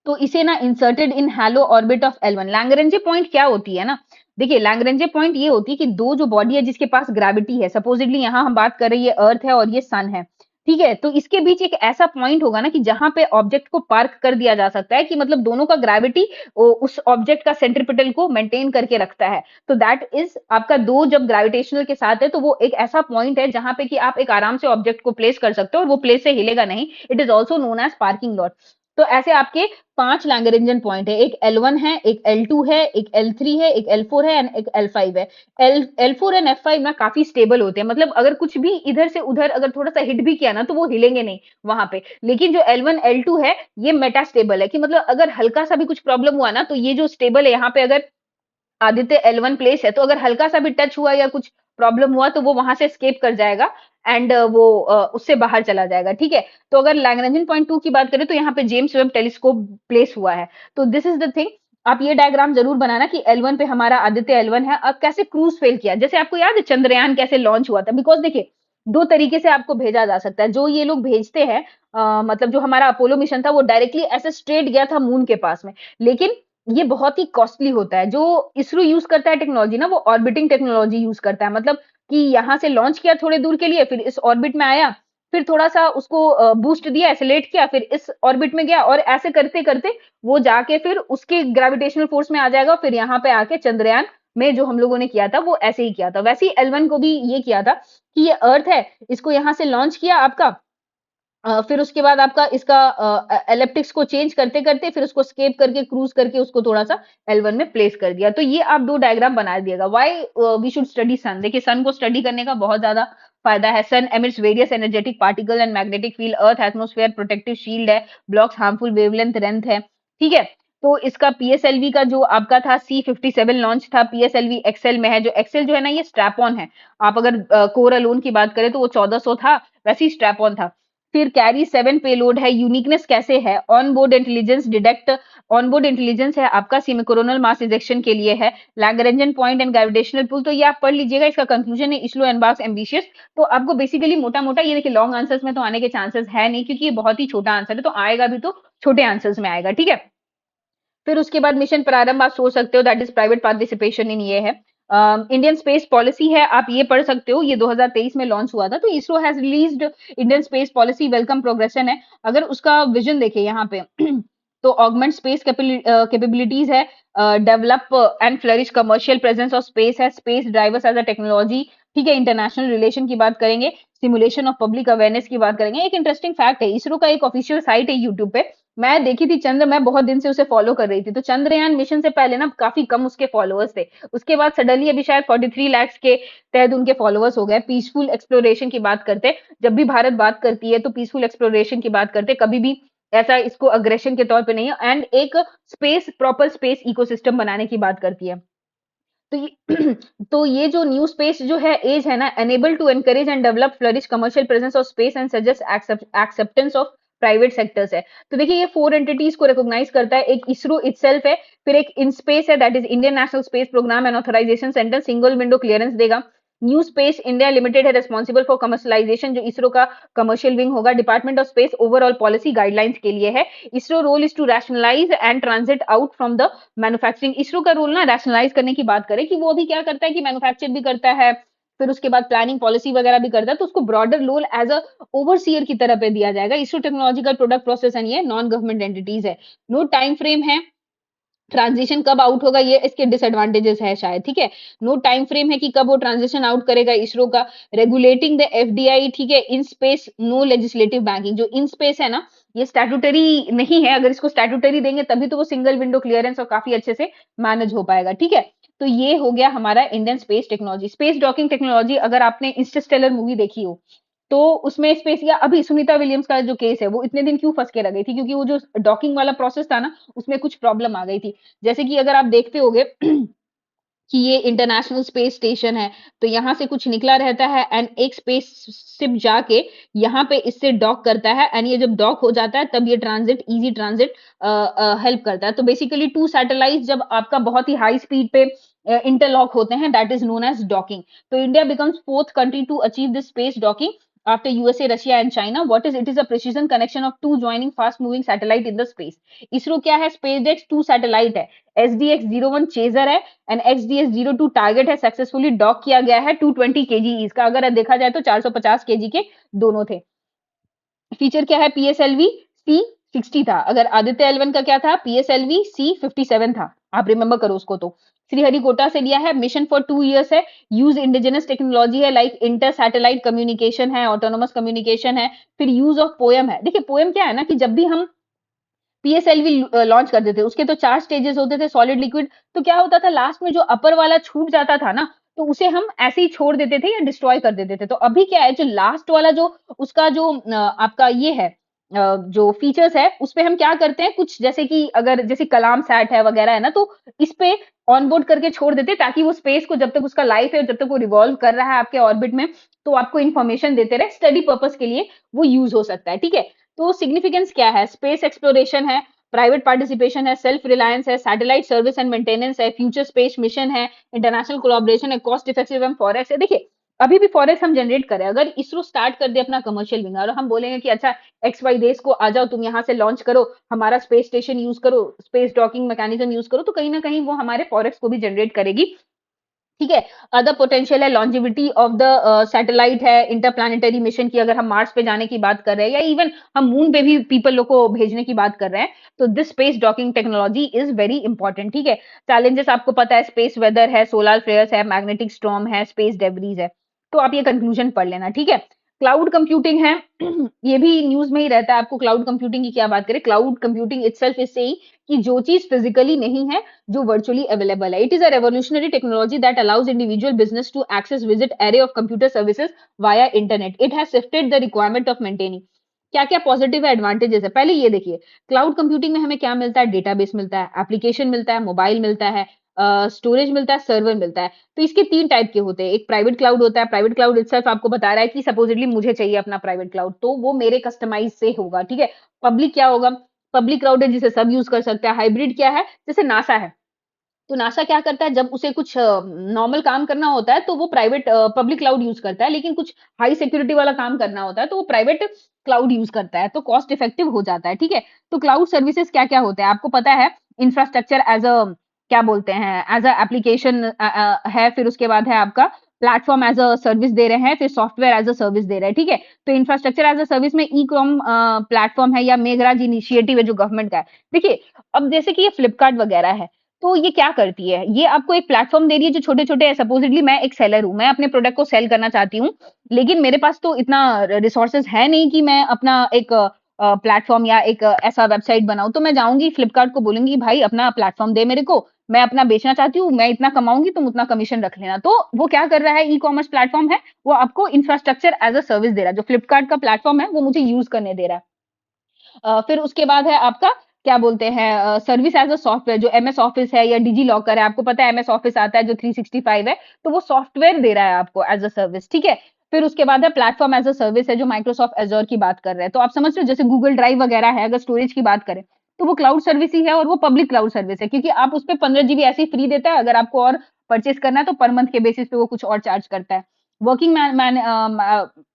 तो इसे ना inserted in halo orbit of L1। Lagrange point क्या होती है ना, देखिए लैग्रेंजे पॉइंट ये होती है कि दो जो बॉडी है जिसके पास ग्रेविटी है, सपोजिटली यहाँ हम बात कर रहे हैं ये अर्थ है और ये सन है, ठीक है, तो इसके बीच एक ऐसा पॉइंट होगा ना कि जहां पे ऑब्जेक्ट को पार्क कर दिया जा सकता है, कि मतलब दोनों का ग्रेविटी उस ऑब्जेक्ट का सेंट्रिपिटल को मेंटेन करके रखता है। तो दैट इज आपका दो जब ग्रेविटेशनल के साथ है तो वो एक ऐसा पॉइंट है जहां पे कि आप एक आराम से ऑब्जेक्ट को प्लेस कर सकते हो और वो प्लेस से हिलेगा नहीं। It is also known as parking lot. तो ऐसे आपके 5 लैग्रेंजन पॉइंट है, एक L1 है, एक L2 है, एक L3 है, एक L4 है एंड एक L5 है। L4 एंड F5 ना काफी स्टेबल होते हैं, मतलब अगर कुछ भी इधर से उधर अगर थोड़ा सा हिट भी किया ना तो वो हिलेंगे नहीं वहां पे। लेकिन जो L1 L2 है ये मेटास्टेबल है, कि मतलब अगर हल्का सा भी कुछ प्रॉब्लम हुआ ना तो ये जो स्टेबल है, यहाँ पे अगर आदित्य L1 प्लेस है तो अगर हल्का सा भी टच हुआ या कुछ प्रॉब्लम हुआ तो वो वहां से एस्केप कर जाएगा एंड वो उससे बाहर चला जाएगा, ठीक है। तो अगर लैग्रेंजन पॉइंट 2 की बात करें तो यहाँ पे जेम्स वेब टेलीस्कोप प्लेस हुआ है। तो दिस इज द थिंग, आप ये डायग्राम जरूर बनाना कि L1 पे हमारा आदित्य L1 है। अब कैसे क्रूज फेल किया, जैसे आपको याद है चंद्रयान कैसे लॉन्च हुआ था, बिकॉज देखिए दो तरीके से आपको भेजा जा सकता है। जो ये लोग भेजते हैं मतलब जो हमारा अपोलो मिशन था वो डायरेक्टली ऐसे स्ट्रेट गया था मून के पास में, लेकिन ये बहुत ही कॉस्टली होता है। जो इसरो यूज करता है टेक्नोलॉजी ना, वो ऑर्बिटिंग टेक्नोलॉजी यूज करता है, मतलब कि यहाँ से लॉन्च किया थोड़े दूर के लिए, फिर इस ऑर्बिट में आया, फिर थोड़ा सा उसको बूस्ट दिया, एक्सेलेरेट किया, फिर इस ऑर्बिट में गया और ऐसे करते करते वो जाके फिर उसके ग्रेविटेशनल फोर्स में आ जाएगा, फिर यहाँ पे आके चंद्रयान में जो हम लोगों ने किया था वो ऐसे ही किया था। वैसे ही L1 को भी ये किया था कि ये अर्थ है, इसको यहाँ से लॉन्च किया आपका, फिर उसके बाद आपका इसका एलिप्टिक्स को चेंज करते करते फिर उसको स्केप करके क्रूज करके उसको थोड़ा सा L1 में प्लेस कर दिया। तो ये आप दो डायग्राम बना दिएगा। व्हाई वी शुड स्टडी सन, देखिए सन को स्टडी करने का बहुत ज्यादा फायदा है। Sun emits various energetic particle and magnetic field, earth atmosphere protective shield है, ब्लॉक्स हार्मफुल वेवलेंथ लेंथ है, ठीक है। तो इसका PSLV का जो आपका था C57 लॉन्च था, PSLV एक्सेल में है। जो एक्सेल जो है ना ये स्ट्रैप ऑन है, आप अगर कोर अलोन की बात करें तो वो 1400 था, वैसे ही स्ट्रैप ऑन था। फिर कैरी 7 पेलोड है। यूनिकनेस कैसे है? On board intelligence detect, on board intelligence है आपका सिमिकोरोनल मास इजेक्शन के लिए है, लैग्रेंजन पॉइंट एंड ग्रेविटेशनल पुल। तो ये आप पढ़ लीजिएगा, इसका कंक्लूजन है इसलो एम्बार्क्स एम्बिशियस। तो आपको बेसिकली मोटा मोटा ये देखिए, लॉन्ग आंसर्स में तो आने के चांसेस है नहीं क्योंकि ये बहुत ही छोटा आंसर है, तो आएगा भी तो छोटे आंसर्स में आएगा, ठीक है। फिर उसके बाद मिशन प्रारंभ आप सोच सकते हो, that is private participation in ये है। इंडियन स्पेस पॉलिसी है, आप ये पढ़ सकते हो, ये 2023 में लॉन्च हुआ था। तो ISRO has released Indian space policy, welcome progression है। अगर उसका विजन देखे यहाँ पे तो ऑगमेंट स्पेस कैपेबिलिटीज है, develop and flourish commercial presence of space है, space drivers as a technology, ठीक है। इंटरनेशनल रिलेशन की बात करेंगे, सिमुलेशन ऑफ पब्लिक अवेयरनेस की बात करेंगे। एक इंटरेस्टिंग फैक्ट है, इसरो का एक ऑफिशियल साइट है यूट्यूब पे, मैं देखी थी चंद्र, मैं बहुत दिन से उसे फॉलो कर रही थी। तो चंद्रयान मिशन से पहले ना काफी कम उसके फॉलोअर्स थे, उसके बाद सडनली अभी शायद 43 लाख के तहत उनके फॉलोअर्स हो गए। पीसफुल एक्सप्लोरेशन की बात करते, जब भी भारत बात करती है तो पीसफुल एक्सप्लोरेशन की बात करते, कभी भी ऐसा इसको अग्रेशन के तौर पे नहीं है, एंड एक स्पेस प्रॉपर स्पेस इकोसिस्टम बनाने की बात करती है। तो ये तो ये जो न्यू स्पेस जो है एज है ना, enable to encourage and develop flourish commercial presence of space and suggest acceptance of private sectors है। तो देखिए ये 4 एंटिटीज को रिकॉग्नाइज करता है, एक इसरो इटसेल्फ है, फिर एक इन स्पेस है that is Indian national space programme and authorisation centre, single window clearance देगा। न्यू स्पेस इंडिया लिमिटेड है रिस्पॉन्सिबल फॉर कमर्शलाइजेशन, जो इसरो का कमर्शियल विंग होगा। Department of space overall policy guidelines के लिए है। ISRO role is to rationalise and transit out from the manufacturing. ISRO का role ना रैशनलाइज करने की बात करें कि वो अभी क्या करता है कि मैन्युफैक्चर भी करता है, फिर उसके बाद प्लानिंग पॉलिसी वगैरह भी करता है, तो उसको broader role as a overseer की तरह पे दिया जाएगा। ISRO technological product process and ये नॉन गवर्नमेंट एंटिटीज है। नो टाइम फ्रेम है, ट्रांजिशन कब आउट होगा ये इसके डिसएडवांटेजेस है शायद, ठीक है। नो टाइम फ्रेम है कि कब वो ट्रांजिशन आउट करेगा इसरो का। रेगुलेटिंग द एफडीआई, ठीक है। In space no legislative banking, जो इन स्पेस है ना ये स्टैट्यूटरी नहीं है, अगर इसको स्टैट्यूटरी देंगे तभी तो वो सिंगल विंडो क्लियरेंस और काफी अच्छे से मैनेज हो पाएगा, ठीक है। तो ये हो गया हमारा Indian space technology. Space docking technology, अगर आपने इंटरस्टेलर मूवी देखी हो, तो उसमें स्पेस या अभी सुनीता विलियम्स का जो केस है, वो इतने दिन क्यों फँस के रह गई थी? क्योंकि वो जो डॉकिंग वाला प्रोसेस था ना, उसमें कुछ प्रॉब्लम आ गई थी। जैसे कि अगर आप देखते होंगे कि ये इंटरनेशनल स्पेस स्टेशन है, तो यहाँ से कुछ निकला रहता है एंड एक स्पेस शिप जाके यहाँ पे इससे डॉक करता है एंड ये जब डॉक हो जाता है तब ये ट्रांजिट, इजी ट्रांजिट हेल्प करता है। तो बेसिकली 2 सैटेलाइट्स जब आपका बहुत ही हाई स्पीड पे इंटरलॉक होते हैं, that is known as docking. तो India becomes 4th country to achieve this space docking after USA, Russia and China. What is it? Is a precision connection of two joining fast moving satellite in the space. ISRO क्या है? SpaceX 2 satellite है, SDX-01 chaser है and XDS-02 target है, successfully dock किया गया है 220 KG इसका, अगर देखा जाए तो 450 केजी के दोनों थे। फीचर क्या है? PSLV C60 था, अगर आदित्य L1 का क्या था? PSLV C57 था, आप रिमेंबर करो उसको। तो श्रीहरिकोटा से लिया है, मिशन फॉर 2 इयर्स है, यूज इंडिजिनस टेक्नोलॉजी है लाइक इंटर सैटेलाइट कम्युनिकेशन है, ऑटोनोमस कम्युनिकेशन है, फिर यूज ऑफ पोएम है। देखिए पोएम क्या है ना कि जब भी हम पीएसएलवी लॉन्च करते थे, उसके तो 4 स्टेजेस होते थे, सॉलिड, लिक्विड। तो क्या होता था लास्ट में जो अपर वाला छूट जाता था ना, तो उसे हम ऐसे ही छोड़ देते थे या डिस्ट्रॉय कर देते थे। तो अभी क्या है, जो लास्ट वाला जो उसका जो आपका ये है जो फीचर्स है, उसपे हम क्या करते हैं, कुछ जैसे कि अगर जैसे कलाम सैट है वगैरह है ना, तो इस पे ऑन बोर्ड करके छोड़ देते ताकि वो स्पेस को जब तक उसका लाइफ है, जब तक वो रिवॉल्व कर रहा है आपके ऑर्बिट में, तो आपको इन्फॉर्मेशन देते रहे, स्टडी पर्पस के लिए वो यूज हो सकता है, ठीक है। तो सिग्निफिकेंस क्या है? स्पेस एक्सप्लोरेशन है, प्राइवेट पार्टिसिपेशन है, सेल्फ रिलायंस है, सैटेलाइट सर्विस एंड मेंटेनेंस है, फ्यूचर स्पेस मिशन है, इंटरनेशनल कोलैबोरेशन है, कॉस्ट इफेक्टिव एंड फॉरेक्स है। देखिए अभी भी फॉरेक्स हम जनरेट करें, अगर इसरो स्टार्ट कर दे अपना कमर्शियल विंग और हम बोलेंगे कि अच्छा एक्स वाई देश को आ जाओ, तुम यहाँ से लॉन्च करो, हमारा स्पेस स्टेशन यूज करो, स्पेस डॉकिंग मैकेनिज्म यूज करो, तो कहीं ना कहीं वो हमारे फॉरेक्स को भी जनरेट करेगी, ठीक है। अदर पोटेंशियल है, लॉन्जिविटी ऑफ द सैटेलाइट है, इंटरप्लैनेटरी मिशन की, अगर हम मार्स पे जाने की बात कर रहे हैं या इवन हम मून पे भी पीपल लोग को भेजने की बात कर रहे हैं, तो this space docking technology is very important, ठीक है। चैलेंजेस आपको पता है, स्पेस वेदर है, सोलर फ्लेयर्स है, मैग्नेटिक स्टॉर्म है, स्पेस डेब्रीज है। तो आप ये कंक्लूजन पढ़ लेना, ठीक है। क्लाउड कंप्यूटिंग है ये भी न्यूज में ही रहता है, आपको क्लाउड कंप्यूटिंग की क्या बात करें। Cloud computing itself is saying कि जो चीज फिजिकली नहीं है, जो virtually available है. It is a revolutionary technology that allows individual business to access visit array of computer services via internet. It has shifted the requirement of maintaining. क्या क्या positive advantages है, पहले ये देखिए। क्लाउड कंप्यूटिंग में हमें क्या मिलता है? डेटाबेस मिलता है, एप्लीकेशन मिलता है, मोबाइल मिलता है, स्टोरेज मिलता है, सर्वर मिलता है। तो इसके 3 टाइप के होते हैं। एक प्राइवेट क्लाउड होता है, प्राइवेट क्लाउड इटसेल्फ आपको बता रहा है कि सपोजिटली मुझे चाहिए अपना प्राइवेट क्लाउड, तो वो मेरे कस्टमाइज से होगा, ठीक है। पब्लिक क्या होगा? पब्लिक क्लाउड है जिसे सब यूज कर सकते हैं। हाइब्रिड क्या है? जैसे नासा है, तो नासा क्या करता है, जब उसे कुछ नॉर्मल काम करना होता है तो वो प्राइवेट पब्लिक क्लाउड यूज करता है, लेकिन कुछ हाई सिक्योरिटी वाला काम करना होता है तो वो प्राइवेट क्लाउड यूज करता है, तो कॉस्ट इफेक्टिव हो जाता है, ठीक है। तो क्लाउड सर्विसेज क्या क्या होते हैं आपको पता है? इंफ्रास्ट्रक्चर एज अ क्या बोलते हैं, एज अ एप्लीकेशन है, फिर उसके बाद है आपका प्लेटफॉर्म एज अ सर्विस दे रहे हैं, फिर सॉफ्टवेयर एज अ सर्विस दे रहे हैं, ठीक है। तो इंफ्रास्ट्रक्चर एज अ सर्विस में ई कॉम प्लेटफॉर्म है या मेघराज इनिशिएटिव है जो गवर्नमेंट का है। देखिए अब जैसे कि ये फ्लिपकार्ट वगैरह है, तो ये क्या करती है? ये आपको एक प्लेटफ़ॉर्म दे रही है जो छोटे-छोटे सपोज़िटली मैं एक सेलर हूँ, मैं अपने प्रोडक्ट को सेल करना चाहती हूँ, लेकिन मेरे पास तो इतना रिसोर्सेज़ है नहीं कि मैं अपना एक प्लेटफ़ॉर्म या एक ऐसा वेबसाइट बनाऊँ। तो मैं जाऊँगी फ्लिपकार्ट को बोलूँगी भाई अपना प्लेटफ़ॉर्म दे मेरे को, मैं अपना बेचना चाहती हूँ, मैं इतना कमाऊँगी, तुम उतना कमीशन रख लेना। तो वो क्या कर रहा है, ई-कॉमर्स प्लेटफ़ॉर्म है, वो आपको इंफ्रास्ट्रक्चर एज़ अ सर्विस दे रहा है। जो फ्लिपकार्ट का प्लेटफ़ॉर्म है, वो मुझे यूज़ करने दे रहा है। फिर उसके बाद है आपका क्या बोलते हैं सर्विस एज अ सॉफ्टवेयर, जो एमएस ऑफिस है या डिजी लॉकर है, आपको पता है एमएस ऑफिस आता है जो 365 है, तो वो सॉफ्टवेयर दे रहा है आपको एज अ सर्विस, ठीक है। फिर उसके बाद है प्लेटफॉर्म एज अ सर्विस है जो माइक्रोसॉफ्ट एजोर की बात कर रहे हैं, तो आप समझ रहे हो जैसे गूगल ड्राइव वगैरह है, अगर स्टोरेज की बात करें तो वो क्लाउड सर्विस ही है और वो पब्लिक क्लाउड सर्विस है, क्योंकि आप उस पर 15 GB ऐसे ही फ्री देता है, अगर आपको और परचेज करना है तो पर मंथ के बेसिस पे वो कुछ और चार्ज करता है। वर्किंग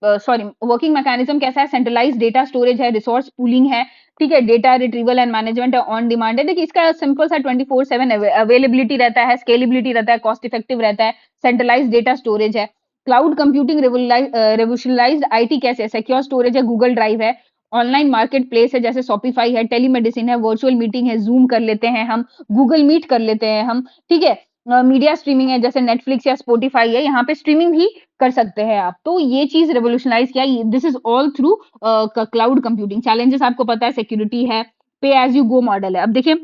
सॉरी वर्किंग मैकेनिज्म कैसा है? सेंट्रलाइज डेटा स्टोरेज है, रिसोर्स पूलिंग है, ठीक है, डेटा रिट्रीवल एंड मैनेजमेंट है, ऑन डिमांड है। देखिए इसका सिंपल सा 24/7 अवेलेबिलिटी रहता है, स्केलेबिलिटी रहता है, कॉस्ट इफेक्टिव रहता है, सेंट्रलाइज डेटा स्टोरेज है। क्लाउड कंप्यूटिंग रेवोल्यूशनलाइज्ड आईटी कैसे है? सिक्योर स्टोरेज है, गूगल ड्राइव है, ऑनलाइन मार्केट प्लेस है जैसे शॉपिफाई है, टेलीमेडिसिन है, वर्चुअल मीटिंग है, जूम कर लेते हैं हम, गूगल मीट कर लेते हैं हम, ठीक है। मीडिया स्ट्रीमिंग है जैसे नेटफ्लिक्स या स्पॉटिफाई है, यहाँ पे स्ट्रीमिंग भी कर सकते हैं आप। तो ये चीज रेवोल्यूशनाइज किया, this is all through cloud computing. Challenges आपको पता है, सिक्योरिटी है, पे एज यू गो मॉडल है। अब देखिए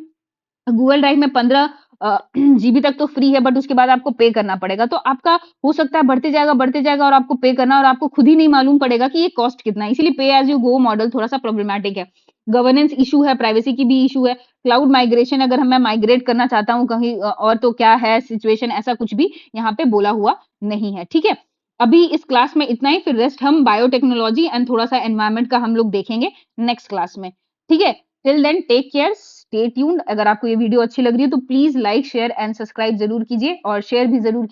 गूगल ड्राइव में 15 जीबी तक तो फ्री है, बट उसके बाद आपको पे करना पड़ेगा। तो आपका हो सकता है बढ़ते जाएगा और आपको पे करना, और आपको खुद ही नहीं मालूम पड़ेगा कि ये कॉस्ट कितना है। इसीलिए पे एज़ यू गो मॉडल थोड़ा-सा प्रॉब्लमैटिक है। गवर्नेंस इश्यू है, प्राइवेसी की भी इश्यू है। क्लाउड माइग्रेशन अगर मैं माइग्रेट करना चाहता हूँ कहीं और, तो क्या है सिचुएशन, ऐसा कुछ भी यहाँ पे बोला हुआ नहीं है, ठीक है? अभी इस क्लास में इतना ही, फिर रेस्ट हम बायोटेक्नोलॉजी एंड थोड़ा-सा एनवायरनमेंट का हम लोग देखेंगे नेक्स्ट क्लास में, ठीक है? Till then take care, stay tuned. अगर आपको ये वीडियो अच्छी लग रही है तो please like, share and subscribe ज़रूर कीजिए और शेयर भी ज़रूर